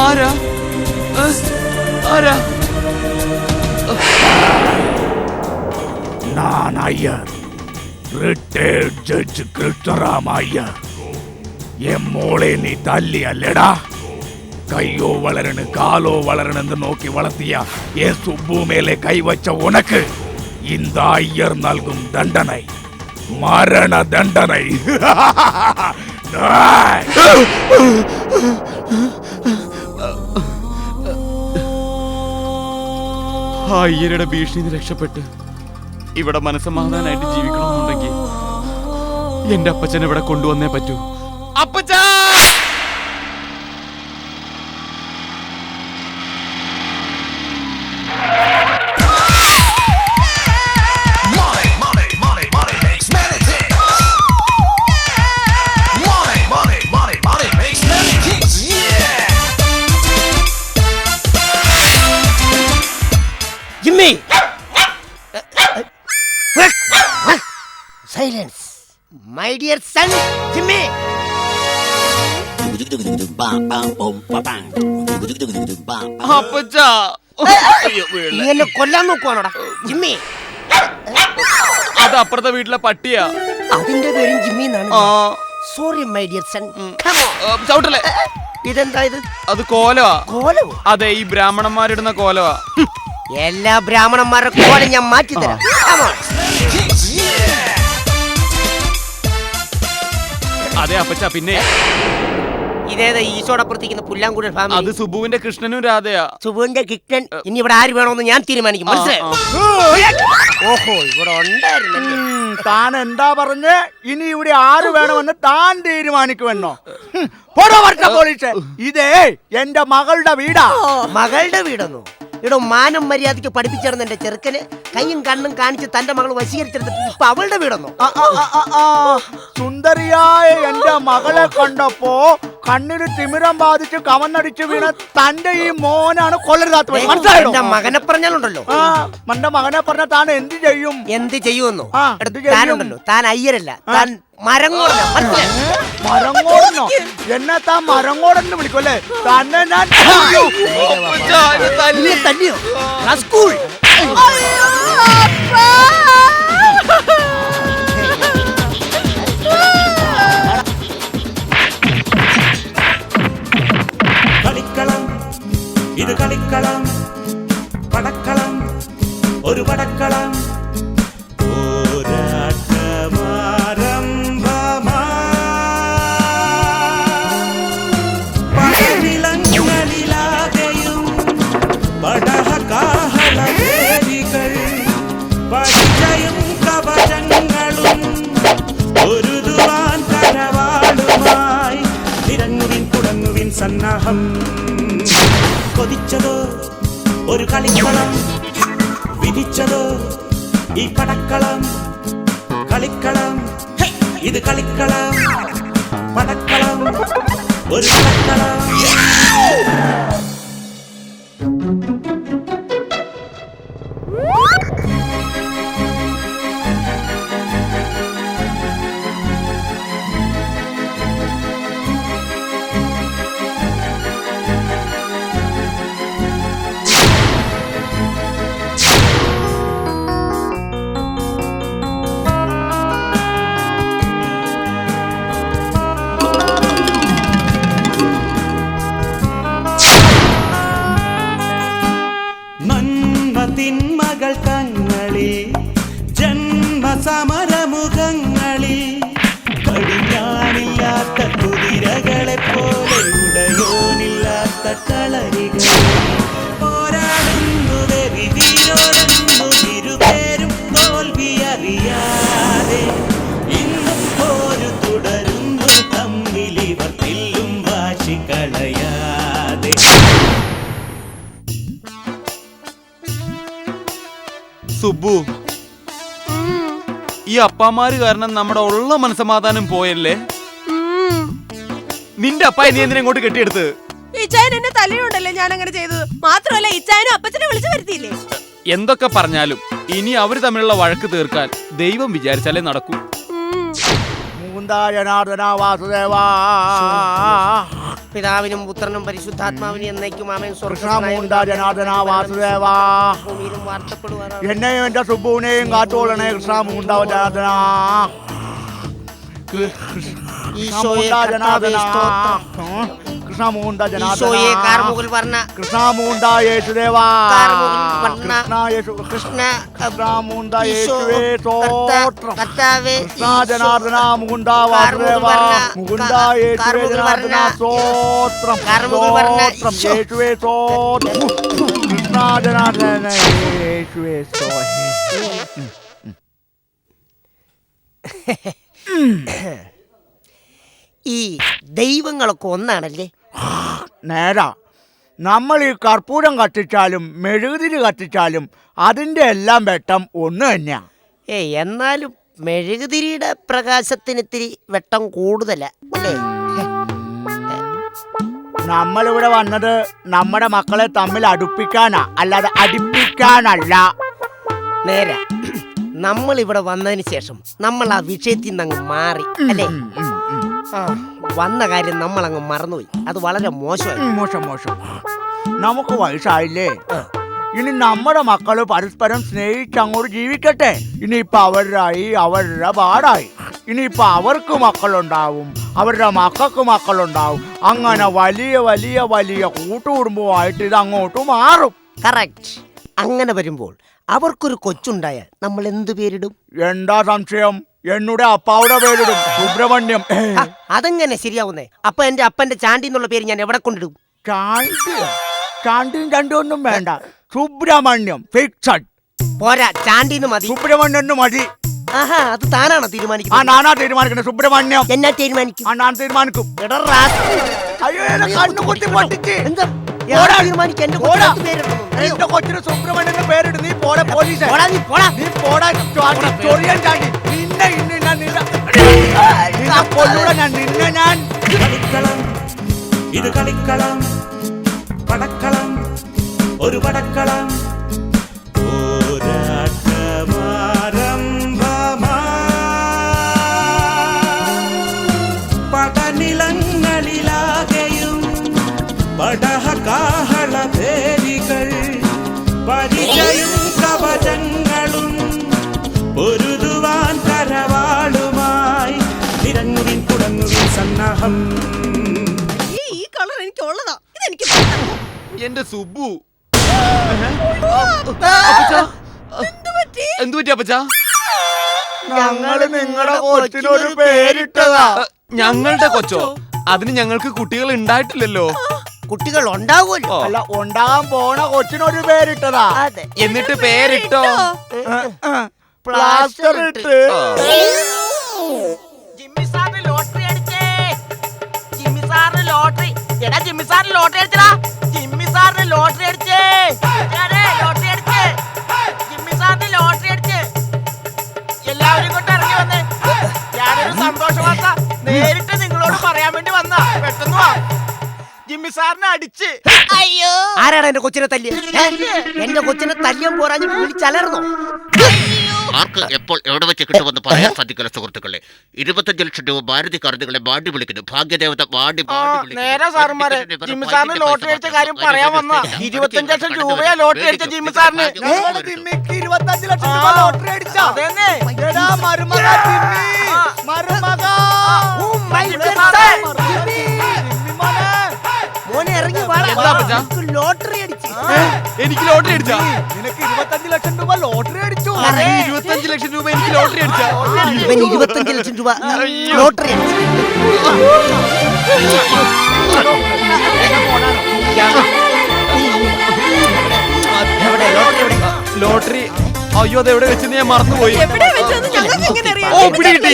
Speaker 3: ആരാ?
Speaker 6: நான் ஐயர், ரிட்டையர்ட் ஜட்ஜ் கிருஷ்ணராம் ஐயர். என் മോളെ നീ തല്ലിയല്ലേടാ? കയ്യോ വളരണു കാലോ വളരണെന്ന് നോക്കി വളർത്തിയ ഏ സുബ്ബു മേലെ കൈവച്ച ഉനക്ക് இந்த ஐயர் നൽകും ദണ്ഡனை, മരണ ദണ്ഡனை.
Speaker 3: അയ്യരുടെ ഭീഷണി രക്ഷപ്പെട്ട് ഇവിടെ മനസ്സമാധാനായിട്ട് ജീവിക്കണമെന്നുണ്ടെങ്കിൽ എന്റെ അപ്പച്ചനെ ഇവിടെ കൊണ്ടുവന്നേ പറ്റൂ. അപ്പച്ചാ!
Speaker 7: Jimmy! Silence! My dear son, Jimmy!
Speaker 3: അപ്പച്ചാ
Speaker 7: നീ എന്നെ കൊല്ലാൻ നോക്കുവാണോടാ ജിമ്മി?
Speaker 3: അത് അപ്പുറത്തെ വീട്ടിലെ പട്ടിയാ.
Speaker 7: അതിന്റെ പേരും ജിമ്മി എന്നാണ്.
Speaker 3: ആ
Speaker 7: സോറി മൈ ഡിയർ സൺ.
Speaker 3: ചവിട്ടല്ലേ.
Speaker 7: ഇതെന്താ ഇത്?
Speaker 3: അത് കോലവാ.
Speaker 7: കോലവോ?
Speaker 3: അതെ, ഈ ബ്രാഹ്മണന്മാരിടുന്ന കോലവാ.
Speaker 7: എല്ലാ ബ്രാഹ്മണന്മാരുടെ കോലം ഞാൻ മാറ്റി തരാം.
Speaker 3: അതെ അപ്പച്ചാ. പിന്നെ
Speaker 7: ഇതേതാ ഈശോടപ്പുറത്തിരിക്കുന്ന പുല്ലാങ്കുഴൽ ഫാമിലി?
Speaker 3: അത് സുബുവിന്റെ കൃഷ്ണനും രാധയാ.
Speaker 7: സുബുവിന്റെ കിക്ടൻ. ഇനി ഇവിടെ ആര് വേണമെന്ന് ഞാൻ തീരുമാനിക്കും. മനസ്സിലായോ? ഓഹോ, ഇവിടെ ഉണ്ടായിരുന്നല്ലേ.
Speaker 6: താൻ എന്താ പറഞ്ഞ്? ഇനി ഇവിടെ ആര് വേണമെന്ന് താൻ തീരുമാനിക്കുമെന്നോ? പോലീസ്, ഇതേ എന്റെ മകളുടെ വീടാ.
Speaker 7: മകളുടെ വീടെന്നോ? ഇവിടെ മാനം മര്യാദയ്ക്ക് പഠിപ്പിച്ചിരുന്ന എന്റെ ചെറുക്കന് കൈയും കണ്ണും കാണിച്ച് തന്റെ മകൾ വശീകരിച്ചെടുത്തിട്ട് ഇപ്പൊ അവളുടെ വീടെന്നോ?
Speaker 6: സുന്ദരിയായ എന്റെ മകളെ കണ്ടപ്പോ കണ്ണിന് തിമിരം ബാധിച്ച് കവന്നടിച്ച് വീണ തന്റെ ഈ മോനാണ് കൊല്ലരുതാത്ത.
Speaker 7: എന്റെ മകനെ പറഞ്ഞാലുണ്ടല്ലോ.
Speaker 6: എന്റെ മകനെ പറഞ്ഞ താൻ എന്ത് ചെയ്യും?
Speaker 7: എന്ത് ചെയ്യുമെന്നോ? താനുണ്ടല്ലോ, താൻ അയ്യരല്ല, താൻ മരങ്ങോടനോ.
Speaker 6: മരങ്ങോടനോ? എന്നെ താൻ മരങ്ങോടെന്ന് വിളിക്കുമല്ലേ? തന്നെ ഞാൻ
Speaker 7: തല്ലിയോ? സ്കൂൾ
Speaker 13: കളിക്കളം, ഇത് കളിക്കളം, പടക്കളം, ഒരു പടക്കളം. പടനിലങ്ങളിലാകെയും പടഹകാഹളവേദികൾ, പടിച്ചയും കവചങ്ങളും ഒരുതുവാൻ കരവാളുമായി നിരങ്ങുവിൻ തുടങ്ങുവിൻ സന്നാഹം. കൊതിച്ചതോ ഒരു കളിക്കളം, വിധിച്ചതോ ഈ പടക്കളം. കളിക്കളം, ഇത് കളിക്കളം, പടക്കളം, ഒരു പടക്കളം. തിന്മകൾ തങ്ങളിൽ ജന്മസമരമുഖങ്ങളിൽ കടിഞ്ഞാണില്ലാത്ത കുതിരകളെ പോലെ ഉടയോനില്ലാത്ത കളരികൾ പോരാടുന്നു വിധിയോടുന്നു ഇരുപേരും തോൽവി അറിയാതെ. ഇന്നും പോരു തുടരുന്നു തമ്മിലിവർ തെല്ലും വാശി കളയാതെ.
Speaker 3: സുബു, ഈ അപ്പാമാര് കാരണം നമ്മുടെ ഉള്ള മനസമാധാനം പോയല്ലേ. നിന്റെ അപ്പായ നീ എന്തിനാ ഇങ്ങോട്ട് കെട്ടിയെടുത്ത്?
Speaker 4: ഇച്ചായൻ എന്നെ തല്ലിയുണ്ടല്ലേ ഞാൻ അങ്ങനെ ചെയ്തത്. മാത്രമല്ല ഇച്ചായനും അപ്പച്ചനെ വിളിച്ചു വരുത്തിയില്ലേ.
Speaker 3: എന്തൊക്കെ പറഞ്ഞാലും ഇനി അവര് തമ്മിലുള്ള വഴക്ക് തീർക്കാൻ ദൈവം വിചാരിച്ചാലേ നടക്കൂ.
Speaker 6: ജനാർദ്ദന വാസുദേവാ.
Speaker 7: പിതാവിനും പുത്രനും പരിശുദ്ധാത്മാവിനും എന്നേക്കും ആമേൻ.
Speaker 6: ജനാർദ്ദന വാസുദേവാ. എന്നെയും എന്റെ സുബുവിനെയും കാത്തോളണേ കൃഷ്ണ മൂണ്ട ജനാർദ്ദന. കൃഷ്ണമൂണ്ട
Speaker 7: ഈശോയെ കാർമുകിൽ വർണ്ണ
Speaker 6: കൃഷ്ണമൂണ്ട യേശുദേവാ.
Speaker 7: കൃഷ്ണ
Speaker 6: കൃഷ്ണമൂണ്ട യേശുവേ സ്തോത്രം.
Speaker 7: കർത്താവേ
Speaker 6: കൃഷ്ണ ജനാർദ്ദന മുകുന്ദ വാസുദേവാ. മുകുന്ദ യേശുവേ ജനാർദ്ദന സ്തോത്രം. സ്തോത്രം യേശുവേ സ്തോത്രം. കൃഷ്ണ ജനാർദ്ദന യേശുവേ സ്തോത്രം.
Speaker 7: ഈ ദൈവങ്ങളൊക്കെ ഒന്നാണല്ലേ?
Speaker 6: നേരാ. നമ്മൾ ഈ കർപ്പൂരം കത്തിച്ചാലും മെഴുകുതിരി കത്തിച്ചാലും അതിന്റെ എല്ലാം വെട്ടം ഒന്ന് തന്നെയാ.
Speaker 7: എന്നാലും മെഴുകുതിരിയുടെ പ്രകാശത്തിനിത്തിരി വെട്ടം കൂടുതലാ അല്ലേ?
Speaker 6: നമ്മളിവിടെ വന്നത് നമ്മുടെ മക്കളെ തമ്മിൽ അടുപ്പിക്കാനാ, അല്ലാതെ അടിപ്പിക്കാനല്ല.
Speaker 7: നേരാ. നമ്മൾ ഇവിടെ വന്നതിന് ശേഷം നമ്മൾ ആ വിഷയത്തിൽ നിന്ന് അങ്ങ് മാറി അല്ലേ?
Speaker 12: വന്ന കാര്യം നമ്മൾ അങ്ങ് മറന്നുപോയി. അത് വളരെ മോശമായി.
Speaker 6: മോശം. നമുക്ക് വയസ്സായില്ലേ, ഇനി നമ്മുടെ മക്കള് പരസ്പരം സ്നേഹിച്ച് അങ്ങോട്ട് ജീവിക്കട്ടെ. ഇനിയിപ്പൊ അവരുടെ പാടായി. ഇനിയിപ്പൊ അവർക്ക് മക്കളുണ്ടാവും, അവരുടെ മക്കൾക്ക് മക്കളുണ്ടാവും. അങ്ങനെ വലിയ വലിയ വലിയ കൂട്ടുകുടുംബമായിട്ട് ഇത് അങ്ങോട്ട് മാറും.
Speaker 12: കറക്റ്റ്. അങ്ങനെ വരുമ്പോൾ അവർക്കൊരു കൊച്ചുണ്ടായാൽ നമ്മൾ എന്ത് പേരിടും?
Speaker 6: എന്താ സംശയം? എന്നുടെ അപ്പാവുടെ പേരിടും, സുബ്രഹ്മണ്യം.
Speaker 12: അതെങ്ങനെ ശരിയാവുന്നേ? അപ്പൊ എന്റെ അപ്പന്റെ ചാണ്ടി എന്നുള്ള പേര് ഞാൻ എവിടെ കൊണ്ടിടും?
Speaker 6: ചാണ്ടിയും ചണ്ടിയൊന്നും വേണ്ട, സുബ്രഹ്മണ്യം ഫിക്സഡ്.
Speaker 12: പോരാ, ചാണ്ടിന്ന് മതി.
Speaker 6: സുബ്രഹ്മണ്യം മതി.
Speaker 12: ആഹാ, അത് താനാണോ തീരുമാനിക്കുന്നത്?
Speaker 6: നാനാ തീരുമാനിക്കണേ. സുബ്രഹ്മണ്യം
Speaker 12: എന്നാ തീരുമാനിക്കും?
Speaker 6: ഞാൻ തീരുമാനിക്കും. എന്റെ കൊച്ചിന് സുബ്രഹ്മണ്യന്റെ പേരിട്. നീ പോടെ പോലീസ്, നീ പോടാ ചൊറിയൻ ചാണ്ടി. നിന്നെ കൊല്ലൂടെ ഞാൻ, നിന്നെ ഞാൻ.
Speaker 13: കളിക്കളം, ഇത് കളിക്കളം, പടക്കളം, ഒരു പടക്കളം. പടനിലങ്ങളിലാകെയും പടഹകാഹളഭേരികൾ, പരിചയും കവചങ്ങളും പൊരുതുവാൻ കരവാളുമായി നിരങ്ങുവിൻ തുടങ്ങുവിൻ സന്നാഹം.
Speaker 4: ഈ കളർ എനിക്ക് ഉള്ളതാ, ഇതെനിക്ക്
Speaker 3: എന്റെ സുബു.
Speaker 4: എന്തു
Speaker 3: പറ്റി അപ്പച്ചാ?
Speaker 6: ഞങ്ങള് നിങ്ങളുടെ കൊച്ചിനൊരു പേരിട്ടതാ.
Speaker 3: ഞങ്ങളുടെ കൊച്ചോ? അതിന് ഞങ്ങൾക്ക് കുട്ടികൾ ഉണ്ടായിട്ടില്ലല്ലോ.
Speaker 12: കുട്ടികൾ ഉണ്ടാവുമല്ലോ.
Speaker 6: അല്ല, ഉണ്ടാകാൻ പോണ കൊച്ചിനൊരു പേരിട്ടതാ.
Speaker 3: എന്നിട്ട് പേരിട്ടോ?
Speaker 6: പ്ലാസ്റ്റർ ഇട്ട്.
Speaker 7: ജിമ്മി സാറിന് ലോട്ടറി അടിച്ചേ. ജിമ്മി സാറിന് ലോട്ടറി. എടാ ജിമ്മി സാറിന് ലോട്ടറി അടിച്ചടാ. ജിമ്മി സാറിന് ലോട്ടറി അടിച്ചേ. ലോട്ടറി അടിച്ചേ. ജിമ്മി സാറിന് ലോട്ടറി അടിച്ചേ. എല്ലാവരും കൊണ്ട് ഇറങ്ങി വന്നേ. ഞാനൊരു സന്തോഷ വാർത്ത നേരിട്ട് നിങ്ങളോട് പറയാൻ വേണ്ടി വന്നാ. പെട്ടെന്ന് വാ. ജിമ്മി സാറിനെ അടിച്ച്. അയ്യോ,
Speaker 12: ആരാണ് എന്റെ കൊച്ചിനെ തല്ലിയത്? എന്റെ കൊച്ചിനെ തല്ലിയാൻ പോരാഞ്ഞ് വിളിച്ചലർന്നോ?
Speaker 14: ആർക്ക് എപ്പോൾ എവിടെ വെച്ച് കിട്ടുമെന്ന് പറയാൻ സാധിക്കില്ല സുഹൃത്തുക്കളെ. 25 ലക്ഷം രൂപ ഭാരതി കാർഡുകളെ ബാഡി വിളിക്കുന്നു. ഭാഗ്യദേവത ബാഡി
Speaker 7: നേരെ സാറുമാരെ, ജിമ്മി സാറിന് ലോട്ടറി അടിച്ച കാര്യം പറയാൻ വന്ന. 25 ലക്ഷം രൂപയാ ലോട്ടറി അടിച്ച ജിമ്മി സാറിന്.
Speaker 6: ജിമ്മിക്ക് 25 ലക്ഷം രൂപ ലോട്ടറി അടിച്ച.
Speaker 12: മോനെ ഇറങ്ങി ലോട്ടറി അടിച്ചു.
Speaker 3: എനിക്ക് ലോട്ടറി അടിച്ചാ?
Speaker 6: നിനക്ക് 25 ലക്ഷം രൂപ ലോട്ടറി അടിച്ചു.
Speaker 3: 25 ലക്ഷം രൂപ എനിക്ക് ലോട്ടറി അടിച്ചാ?
Speaker 12: ഇവൻ 25 ലക്ഷം രൂപ ലോട്ടറി അടിച്ചു.
Speaker 3: ലോട്ടറി അയ്യോ, അത് എവിടെ വെച്ചെന്ന് ഞാൻ മറന്നുപോയി. ഓ, പിടികിട്ടി.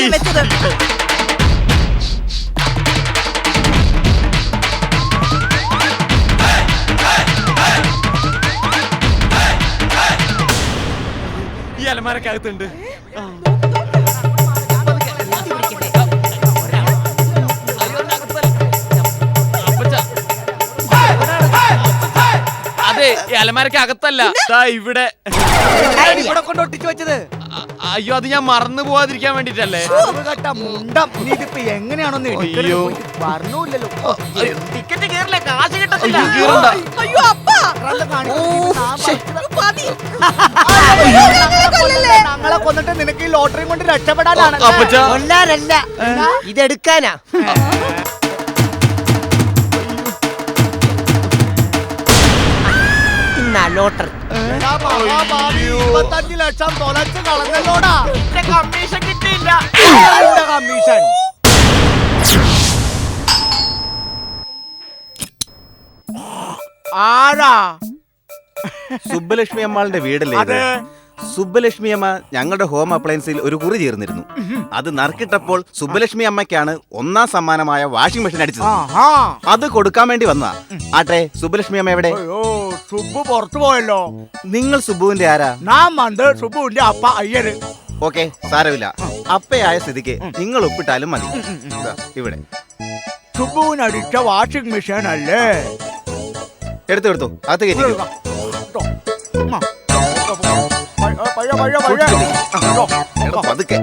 Speaker 3: ഈ അലമാരക്കകത്തുണ്ട്. അതെ, ഈ അലമാരക്ക് അകത്തല്ല, ഇവിടെ
Speaker 6: കൊണ്ട് ഒട്ടിച്ചു വെച്ചത്.
Speaker 3: അയ്യോ, അത് ഞാൻ മറന്നു പോവാതിരിക്കാൻ വേണ്ടിട്ടല്ലേ.
Speaker 6: ഇതിപ്പോ എങ്ങനെയാണോന്ന് പറഞ്ഞില്ലല്ലോ.
Speaker 7: ടിക്കറ്റ് കേറില്ല, കാശ് കിട്ടത്തില്ല.
Speaker 4: അയ്യോ അപ്പാ,
Speaker 6: ഞങ്ങളെ കൊന്നിട്ട് നിനക്ക് ഈ ലോട്ടറി കൊണ്ട് രക്ഷപ്പെടാനാണ്.
Speaker 12: കൊല്ലാനല്ല, ഇതെടുക്കാനാ. ലോട്ടറി
Speaker 6: 25 ലക്ഷം തൊലച്ച് കളഞ്ഞല്ലോടാ.
Speaker 7: കമ്മീഷൻ കിട്ടിയില്ല.
Speaker 6: കമ്മീഷൻ ആരാ?
Speaker 1: സുബ്ബലക്ഷ്മി അമ്മാളുടെ വീടല്ലേ ഇത്? സുബ്ബലക്ഷ്മി അമ്മ ഞങ്ങളുടെ ഹോം അപ്ലയൻസിൽ ഒരു കുറി ചേർന്നിരുന്നു. അത് നറുക്കിട്ടപ്പോൾ സുബ്ബലക്ഷ്മി അമ്മയ്ക്കാണ് 1ാം സമ്മാനമായ വാഷിംഗ് മെഷീൻ അടിച്ചത്. അത് കൊടുക്കാൻ വേണ്ടി വന്നതാ. ആട്ടെ, സുബ്ബലക്ഷ്മി അമ്മ എവിടെ?
Speaker 6: സുബ്ബു പുറത്തു പോയല്ലോ.
Speaker 1: നിങ്ങൾ സുബ്ബുവിന്റെ ആരാ?
Speaker 6: നാം വന്ന് സുബ്ബുവിന്റെ അപ്പ അയ്യര്.
Speaker 1: ഓക്കെ, സാരമില്ല. അപ്പയായ സ്ഥിതിക്ക് നിങ്ങൾ ഒപ്പിട്ടാലും മതി. ഇവിടെ
Speaker 6: സുബ്ബുവിന് അടിച്ച വാഷിംഗ് മെഷീൻ അല്ലേ?
Speaker 1: എടുത്തു അത് കയറ്റി.
Speaker 6: പതുക്കെ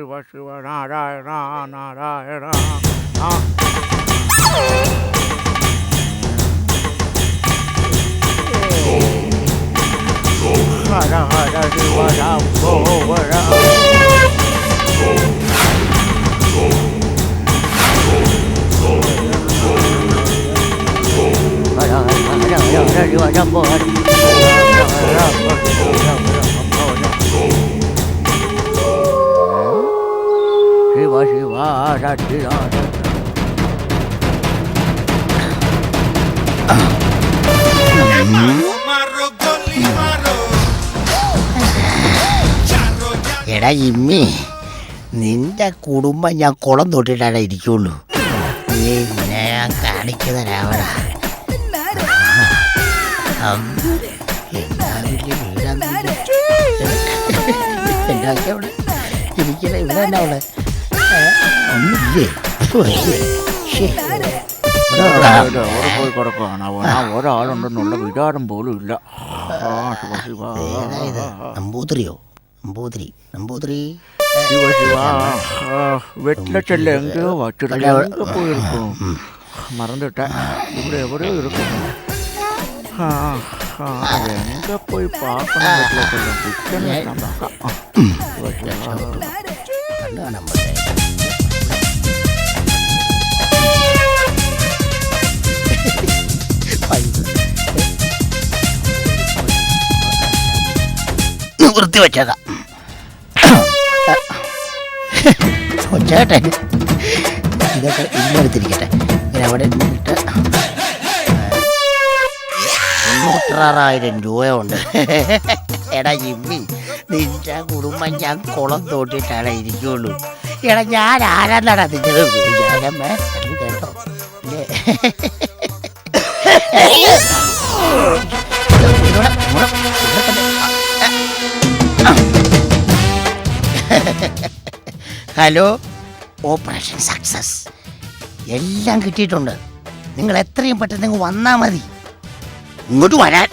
Speaker 6: ശിവ ശിവ നാരായണ നാരായണ ഹര ഹര ശിവ ശംഭോ ഹര ശിവ ശിവ സച്ചിദാനന്ദ
Speaker 7: എടാ ജിമ്മി, നിന്റെ കുടുംബം ഞാൻ കുളം തൊട്ടിട്ടാണ് ഇരിക്കുള്ളൂ. നിന്നെ ഞാൻ കാണിച്ചു തരാവടാ. ഇരിക്കണ ഇവിടെ തന്നെ അവള് ഒന്നില്ലേ
Speaker 6: പോയി കിടക്കുകയാണ് ഒരാളുണ്ടെന്നുള്ള വിചാരം പോലും ഇല്ല.
Speaker 7: നമ്പൂതിരിയോ? നമ്പൂതിരി നമ്പൂതിരി
Speaker 6: ശിവ ശിവ വീട്ടിലെ എങ്കയോ വച്ചിട്ട് പോയിരിക്കും. മറന്നിട്ട ഇവിടെ എവിടെയോ ഇരിക്കുന്നു. എങ്ക പോയി പാക്കണം.
Speaker 7: വൃത്തി വെച്ചേക്കാം. ചേട്ടൻ ഇതൊക്കെ ഇന്നെടുത്തിരിക്കട്ടെ. ഇങ്ങനെ അവിടെ നിന്നിട്ട് 96,000 രൂപയുണ്ട്. എടാ ജിമ്മി, നിന്റെ കുടുംബം ഞാൻ കുളം തോട്ടിട്ടാണ് ഇരിക്കുള്ളൂ. എടാ ഞാൻ ആരാന്നാടാ നിന്റെ വിചാരം? കേട്ടോ ഹലോ, ഓപ്പറേഷൻ സക്സസ്. എല്ലാം കിട്ടിയിട്ടുണ്ട്. നിങ്ങൾ എത്രയും പെട്ടെന്ന് നിങ്ങൾ വന്നാൽ മതി. ഇങ്ങോട്ട് വരാൻ.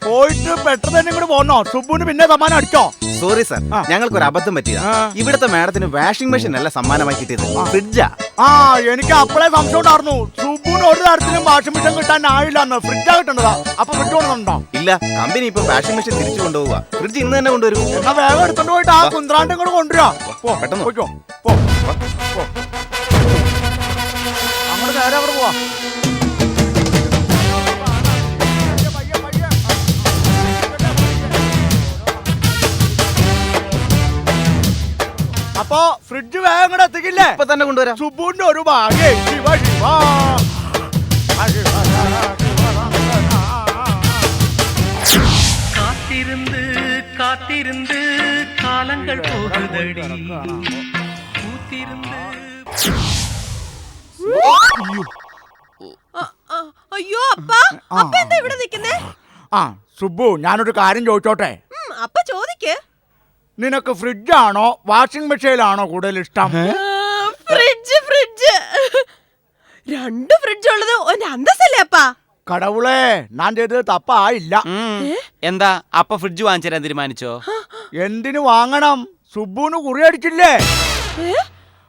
Speaker 6: പോയിട്ട് പെട്ടെന്ന് തന്നെ ഇങ്ങോട്ട് പോന്നോ? സുബുന് പിന്നെ സമ്മാനം അടിച്ചോ?
Speaker 1: സോറി സാർ, ഞങ്ങൾക്കൊരു അബദ്ധം പറ്റിയതാ. ഇവിടുത്തെ മാഡത്തിന് വാഷിംഗ് മെഷീൻ അല്ല സമ്മാനമായി കിട്ടിയത്, ഫ്രിഡ്ജാ.
Speaker 6: എനിക്ക് അപ്പോഴേ സംശയം ഉണ്ടായിരുന്നു. സുബുന് ഒരു തരത്തിലും വാഷിംഗ് മെഷീൻ കിട്ടാനായില്ലെന്ന്. ഫ്രിഡ്ജാ കിട്ടേണ്ടതാ. അപ്പൊ ഫ്രിഡ്ജ് കൊണ്ടുണ്ടോ?
Speaker 1: ഇല്ല, കമ്പനി ഇപ്പൊ വാഷിംഗ് മെഷീൻ തിരിച്ചു കൊണ്ടുപോവാ. ഫ്രിഡ്ജ് ഇന്ന് തന്നെ കൊണ്ടുവരും.
Speaker 6: എന്നാ വേഗം എടുത്തോണ്ട് പോയിട്ട് ആ കുന്ത്രാണ്ട് ഇങ്ങോട്ട് കൊണ്ടുവരാ.
Speaker 1: പെട്ടെന്ന്
Speaker 6: പോയിക്കോ. അങ്ങോട്ട് നേരെ അവിടെ പോവാ. അപ്പൊ ഫ്രിഡ്ജ് വേഗം കൂടെ എത്തിക്കില്ലേ?
Speaker 1: ഇപ്പൊ തന്നെ കൊണ്ടുവരാം.
Speaker 6: സുബുന്റെ ഒരു ഭാഗ്യം. ശിവ ശിവ
Speaker 13: കാത്തിരുന്ന് കാത്തിരുന്ന് കാലങ്ങൾ പോകുതടി.
Speaker 4: അയ്യോ അപ്പ, അപ്പ എന്താ ഇവിടെ നിക്കുന്നേ?
Speaker 6: സുബു, ഞാനൊരു കാര്യം ചോദിച്ചോട്ടെ?
Speaker 4: അപ്പ ചോദിക്ക്.
Speaker 6: നിനക്ക് ഫ്രിഡ്ജാണോ വാഷിംഗ് മെഷീനാണോ കൂടുതൽ ഇഷ്ടം?
Speaker 4: ഫ്രിഡ്ജ്. രണ്ട് ഫ്രിഡ്ജ് ഉള്ളത് ഒരു അന്തസ്സല്ലേ അപ്പാ?
Speaker 6: കടവുളെ, ഞാൻ ചെയ്തത് തപ്പായില്ല.
Speaker 3: എന്താ അപ്പ ഫ്രിഡ്ജ് വാങ്ങിച്ചു തരാൻ തീരുമാനിച്ചോ?
Speaker 6: എന്തിനു വാങ്ങണം? സുബുന് കുറി അടിച്ചില്ലേ?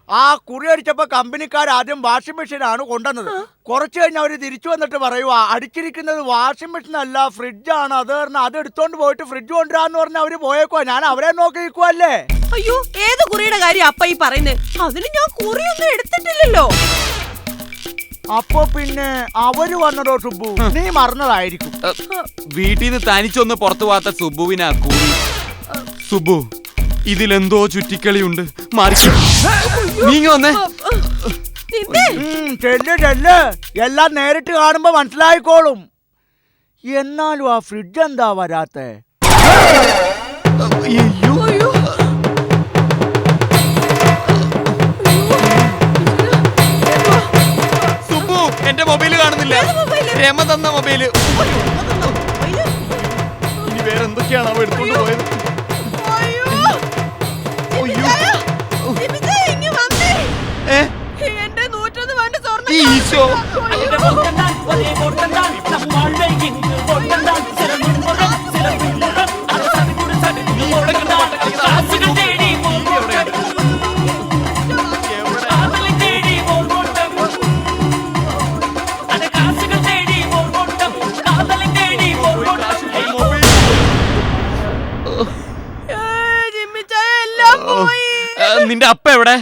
Speaker 6: ആ കുറി അടിച്ചപ്പോ കമ്പനിക്കാർ ആദ്യം വാഷിംഗ് മെഷീൻ ആണ് കൊണ്ടുവന്നത്. കുറച്ച് കഴിഞ്ഞ് അവര് തിരിച്ചു വന്നിട്ട് പറയുവാ, അടിച്ചിരിക്കുന്നത് വാഷിംഗ് മെഷീൻ അല്ല ഫ്രിഡ്ജാണ്. അത് പറഞ്ഞാൽ അത് എടുത്തോണ്ട് പോയിട്ട് ഫ്രിഡ്ജ് കൊണ്ടുവരാന്ന് പറഞ്ഞാൽ അവര് പോയേക്കുവാ. ഞാൻ അവരെ നോക്കി നിൽക്കുവല്ലേ.
Speaker 4: അയ്യോ, ഏത് കുറിയുടെ കാര്യം അപ്പ ഈ പറയുന്നത്? അതിന് ഞാൻ കുറിയൊന്നും എടുത്തിട്ടില്ലല്ലോ.
Speaker 6: അപ്പൊ പിന്നെ അവര് വന്നതോ സുബു? നീ മറന്നതായിരിക്കും.
Speaker 3: വീട്ടിൽ നിന്ന് തനിച്ചൊന്ന് പുറത്തു പോകാത്ത സുബുവിനാ കൂടി. സുബു, ഇതിലെന്തോ ചുറ്റിക്കളിയുണ്ട്. നീങ്ങ വന്നേ.
Speaker 6: ചെല്ല്, എല്ലാം നേരിട്ട് കാണുമ്പോ മനസ്സിലായിക്കോളും. എന്നാലും ആ ഫ്രിഡ്ജ് എന്താ വരാത്തെ?
Speaker 3: സുബു, എന്റെ മൊബൈല് കാണുന്നില്ല. രമ തന്ന മൊബൈല്. ഇനി വേറെന്തൊക്കെയാണ് അവ എടുത്തോണ്ട് പോയത്?
Speaker 4: എന്റെ 101 പവന്റെ സ്വർണ്ണം.
Speaker 3: ഈശോ. നിന്റെ അപ്പ എവിടെ?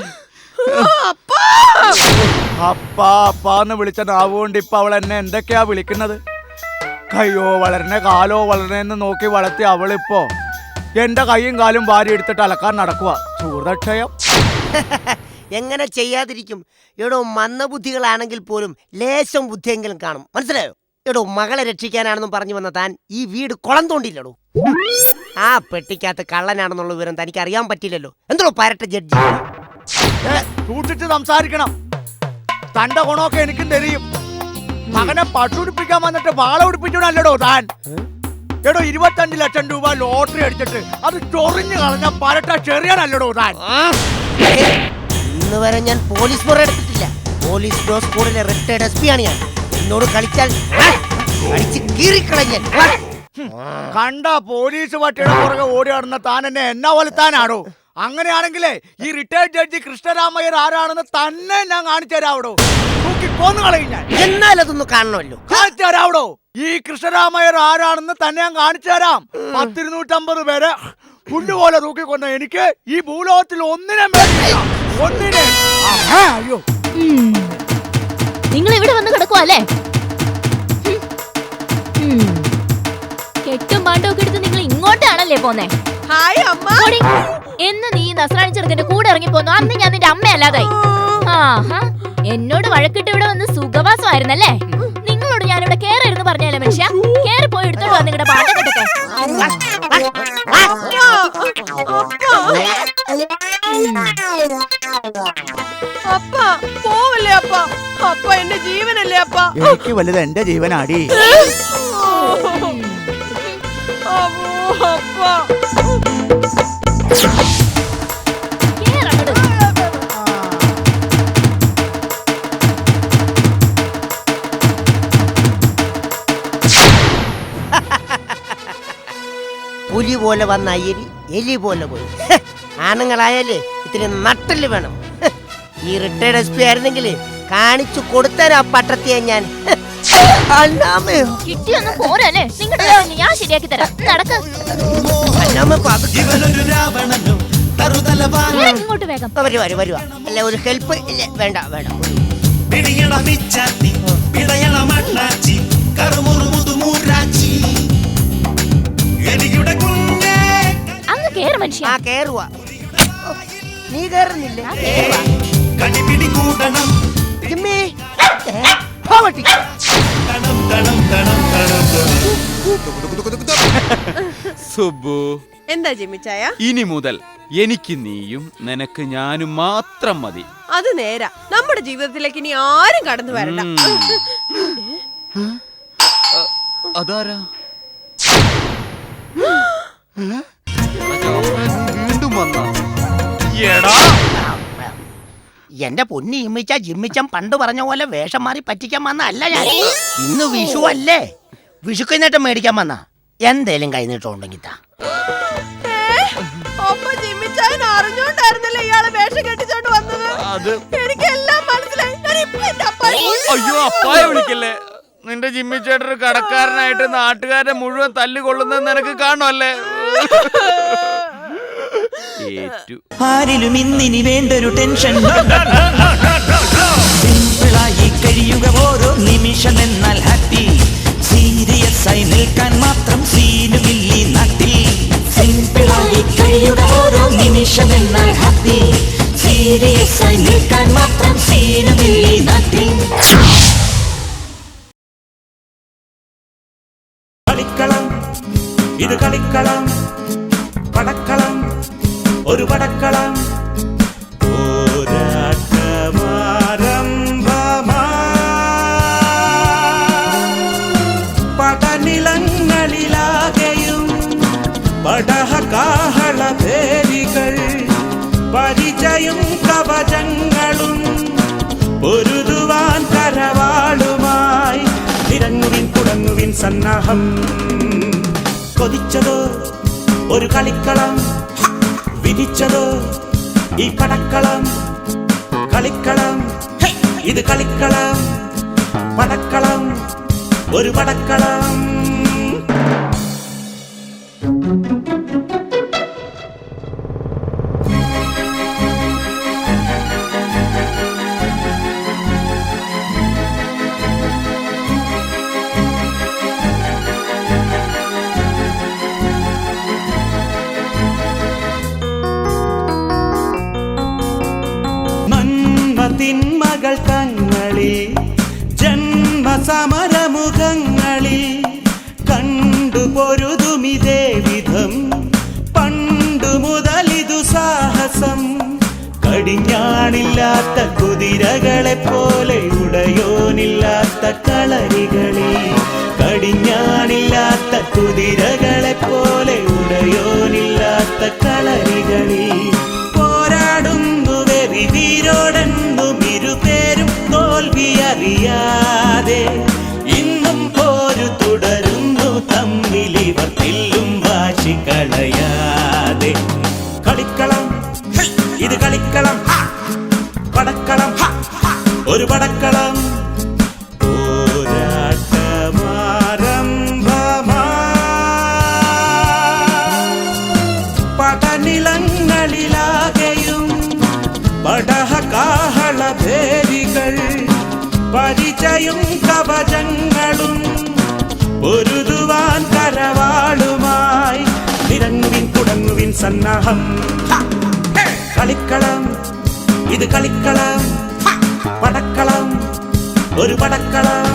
Speaker 6: അപ്പാന്ന് വിളിച്ച നാവുകൊണ്ട് ഇപ്പൊ അവൾ എന്നെ എന്തൊക്കെയാ വിളിക്കുന്നത്? കയ്യോ വളരണേ കാലോ വളരണേന്ന് നോക്കി വളർത്തി അവളിപ്പോ എന്റെ കൈയും കാലും വാരി എടുത്തിട്ട് അലക്കാൻ നടക്കുക. ചൂതക്ഷയം
Speaker 7: എങ്ങനെ ചെയ്യാതിരിക്കും? എടോ മന്ദബുദ്ധികളാണെങ്കിൽ പോലും ലേശം ബുദ്ധിയെങ്കിലും കാണും, മനസ്സിലായോ? എടോ മകളെ രക്ഷിക്കാനാണെന്നും പറഞ്ഞു വന്ന താൻ ഈ വീട് കുളം തോണ്ടില്ലടോ. ആ പെട്ടിക്കകത്ത് കള്ളനാണെന്നുള്ള വിവരം തനിക്ക് അറിയാൻ പറ്റില്ലല്ലോ. എന്തോ പരട്ട ജഡ്ജി.
Speaker 6: സൂക്ഷിച്ച് സംസാരിക്കണം. തന്റെ ഗുണമൊക്കെ എനിക്കും തെരിയും. മകനെ പട്ടുപിടിപ്പിക്കാൻ വന്നിട്ട് വാള പിടിപ്പിച്ചോണ്ടല്ലോ താൻ. എടോ 25 ലക്ഷം രൂപ ലോട്ടറി അടിച്ചിട്ട് അത് ചൊറിഞ്ഞു കളഞ്ഞ പരട്ട ചെറിയാനല്ലടോ താൻ.
Speaker 7: ഇന്ന് വരെ ഞാൻ പോലീസ് മുറ എടുത്തിട്ടില്ല. പോലീസ് ഡോസ് സ്കൂളിലെ റിട്ടയർഡ് SP ആണ് ഞാൻ. എന്നോട് കളിച്ചാൽ കീറിക്കളഞ്ഞ
Speaker 6: കണ്ട പോലീസ് പട്ടിയുടെ പുറകെ ഓടി നടന്ന താൻ എന്നെ വലുത്താനാണോ? അങ്ങനെയാണെങ്കിലേ ഈ റിട്ടയർഡ് ജഡ്ജി കൃഷ്ണരാമയ്യർ ആരാണെന്ന് തന്നെ ഞാൻ കാണിച്ചു തരാവടോ. കൊന്നു കളയും ഞാൻ.
Speaker 7: എന്നാൽ അതൊന്ന് കാണണമല്ലോ.
Speaker 6: കാണിച്ചു തരാവടോ. ഈ കൃഷ്ണരാമയ്യർ ആരാണെന്ന് തന്നെ ഞാൻ കാണിച്ചു തരാം. 10-250 പേരെ പുല്ലുപോലെ തൂക്കിക്കൊന്ന എനിക്ക് ഈ ഭൂലോകത്തിൽ ഒന്നിനെ ഒന്നിനെ. അയ്യോ,
Speaker 5: നിങ്ങൾ ഇവിടെ വന്ന് കിടക്കുവല്ലേ? കെട്ടും പാണ്ടൊക്കെ എടുത്ത് നിങ്ങൾ ഇങ്ങോട്ടാണല്ലേ പോന്നേ?
Speaker 4: ഹായ് അമ്മ.
Speaker 5: എന്ന് നീ നസ്രാണി ചെറുക്കന്റെ കൂടെ ഇറങ്ങി പോന്നു അന്ന് ഞാൻ നിന്റെ അമ്മയല്ലാതായി. ആഹാ, എന്നോട് വഴക്കിട്ട് ഇവിടെ വന്ന് സുഖവാസമായിരുന്നല്ലേ? നിങ്ങളോട് ഞാനിവിടെ കേറായിരുന്നു പറഞ്ഞാലേ മനുഷ്യ. കേറി പോയി എടുത്തോണ്ട് വന്ന് നിങ്ങളുടെ പാട്ട കെട്ടൊക്കെ.
Speaker 4: അപ്പ പോവല്ലേ അപ്പ? അപ്പ എന്റെ ജീവനല്ലേ അപ്പ?
Speaker 6: എനിക്ക് വലുത് എന്റെ ജീവനാടി.
Speaker 7: പുലി പോലെ വന്ന അയ്യരി എലി പോലെ പോയി. ആണുങ്ങളായാലേ ഇത്തിരി നട്ടല് വേണം. ഈ റിട്ടയർഡ് SP ആയിരുന്നെങ്കിൽ കാണിച്ചു കൊടുത്തരാ പട്ടത്തിയെ ഞാൻ.
Speaker 5: കിട്ടിയൊന്നും പോരല്ലേ? നിങ്ങളുടെ ഞാൻ ശരിയാക്കി തരാം. നടക്ക് ഇങ്ങോട്ട് വേഗം.
Speaker 7: വരുവാ. അല്ല ഒരു ഹെൽപ്പ് ഇല്ല. വേണ്ട.
Speaker 5: അങ്ങ് കേറ് മനുഷ്യ.
Speaker 7: കേറുവാ. നീ കേറുന്നില്ല.
Speaker 3: സുബു,
Speaker 4: എന്താ ജിമ്മിച്ചായ?
Speaker 3: ഇനി മുതൽ എനിക്ക് നീയും നിനക്ക് ഞാനും മാത്രം മതി.
Speaker 4: അത് നേരാ. നമ്മുടെ ജീവിതത്തിലേക്ക് ഇനി ആരും കടന്നു വരണ്ട.
Speaker 3: അതാരാ? വീണ്ടും വന്ന
Speaker 7: എന്റെ പൊന്നി ജിമ്മിച്ചൻ പണ്ട് പറഞ്ഞ പോലെ വേഷം മാറി പറ്റിക്കാൻ വന്ന അല്ല ഞാൻ. ഇന്ന് വിഷു അല്ലേ? വിഷു കൈനീട്ടം മേടിക്കാൻ വന്ന. എന്തേലും കൈനീട്ടം ഉണ്ടെങ്കിൽ
Speaker 4: അറിഞ്ഞോണ്ടായിരുന്നല്ലേ ഇയാളെ വേഷം കെട്ടിച്ചോണ്ട് വന്നത്? എനിക്കെല്ലാം മനസ്സിലായി.
Speaker 3: അയ്യോ, അപ്പായ വിളിക്കല്ലേ. നിന്റെ ജിമ്മിച്ചേട്ടൻ ഒരു കടക്കാരനായിട്ട് നാട്ടുകാരെ മുഴുവൻ തല്ലുകൊള്ളുന്നത് നിനക്ക് കാണുമല്ലേ?
Speaker 15: ആരിലും ഇന്നിനി വേണ്ടൊരു ടെൻഷൻ. സിമ്പിളായി കഴിയുക ഓരോ നിമിഷം എന്നാൽ ഹാപ്പി. സീരിയസ് ആയി നിൽക്കാൻ മാത്രം സീനുമില്ല നാട്ടിൽ. സിമ്പിളായി കഴിയുക ഓരോ നിമിഷം എന്നാൽ ഹാപ്പി. സീരിയസ് ആയി നിൽക്കാൻ മാത്രം സീനുമില്ല നാട്ടിൽ. കളിക്കളം, ഇത് കളിക്കളം, പടക്കളം, ഒരു പടക്കളം. പടനിലങ്ങളിലാകെയും പടഹകാഹള പേരികൾ, പരിചയും കവചങ്ങളും പൊരുതുവാൻ കരവാളുമായി. തിരങ്ങുവിൻ തുടങ്ങുവിൻ സന്നാഹം. കൊതിച്ചതോ ഒരു കളിക്കളം, വിധിച്ചതോ ഈ പടക്കളം. കളിക്കളം ഇത് കളിക്കളം, പടക്കളം ഒരു പടക്കളം. തിന്മകൾ തങ്ങളിൽ ജന്മസമരമുഖങ്ങളിൽ കണ്ടുപൊരുതുമിതേ വിധം പണ്ടു മുതലിതു സാഹസം. കടിഞ്ഞാണില്ലാത്ത കുതിരകളെ പോലെ ഉടയോനില്ലാത്ത കളരികളിൽ, കടിഞ്ഞാണില്ലാത്ത കുതിരകളെ പോലെ ഉടയോനില്ലാത്ത കളരികളിൽ പോരാടുന്നു വെറി വീരോടെന്നും ഇരുപേരും തോൽവി അറിയാതെ. ഇന്നും പോരു തുടരുന്നു തമ്മിലിവർ തെല്ലും വാശി കളയാതെ. കളിക്കളം ഇത് കളിക്കളം, പടക്കളം ഒരു പടക്കളം. പടനിലങ്ങളിലാകെയും പടഹകാഹളഭേരികൾ, പരിചയും കവചങ്ങളും പൊരുതുവാൻ കരവാളുമായി നിരങ്ങുവിൻ തുടങ്ങുവിൻ സന്നാഹം. കളിക്കളം ഇത് കളിക്കളം, പടക്കളം ഒരു പടക്കളം.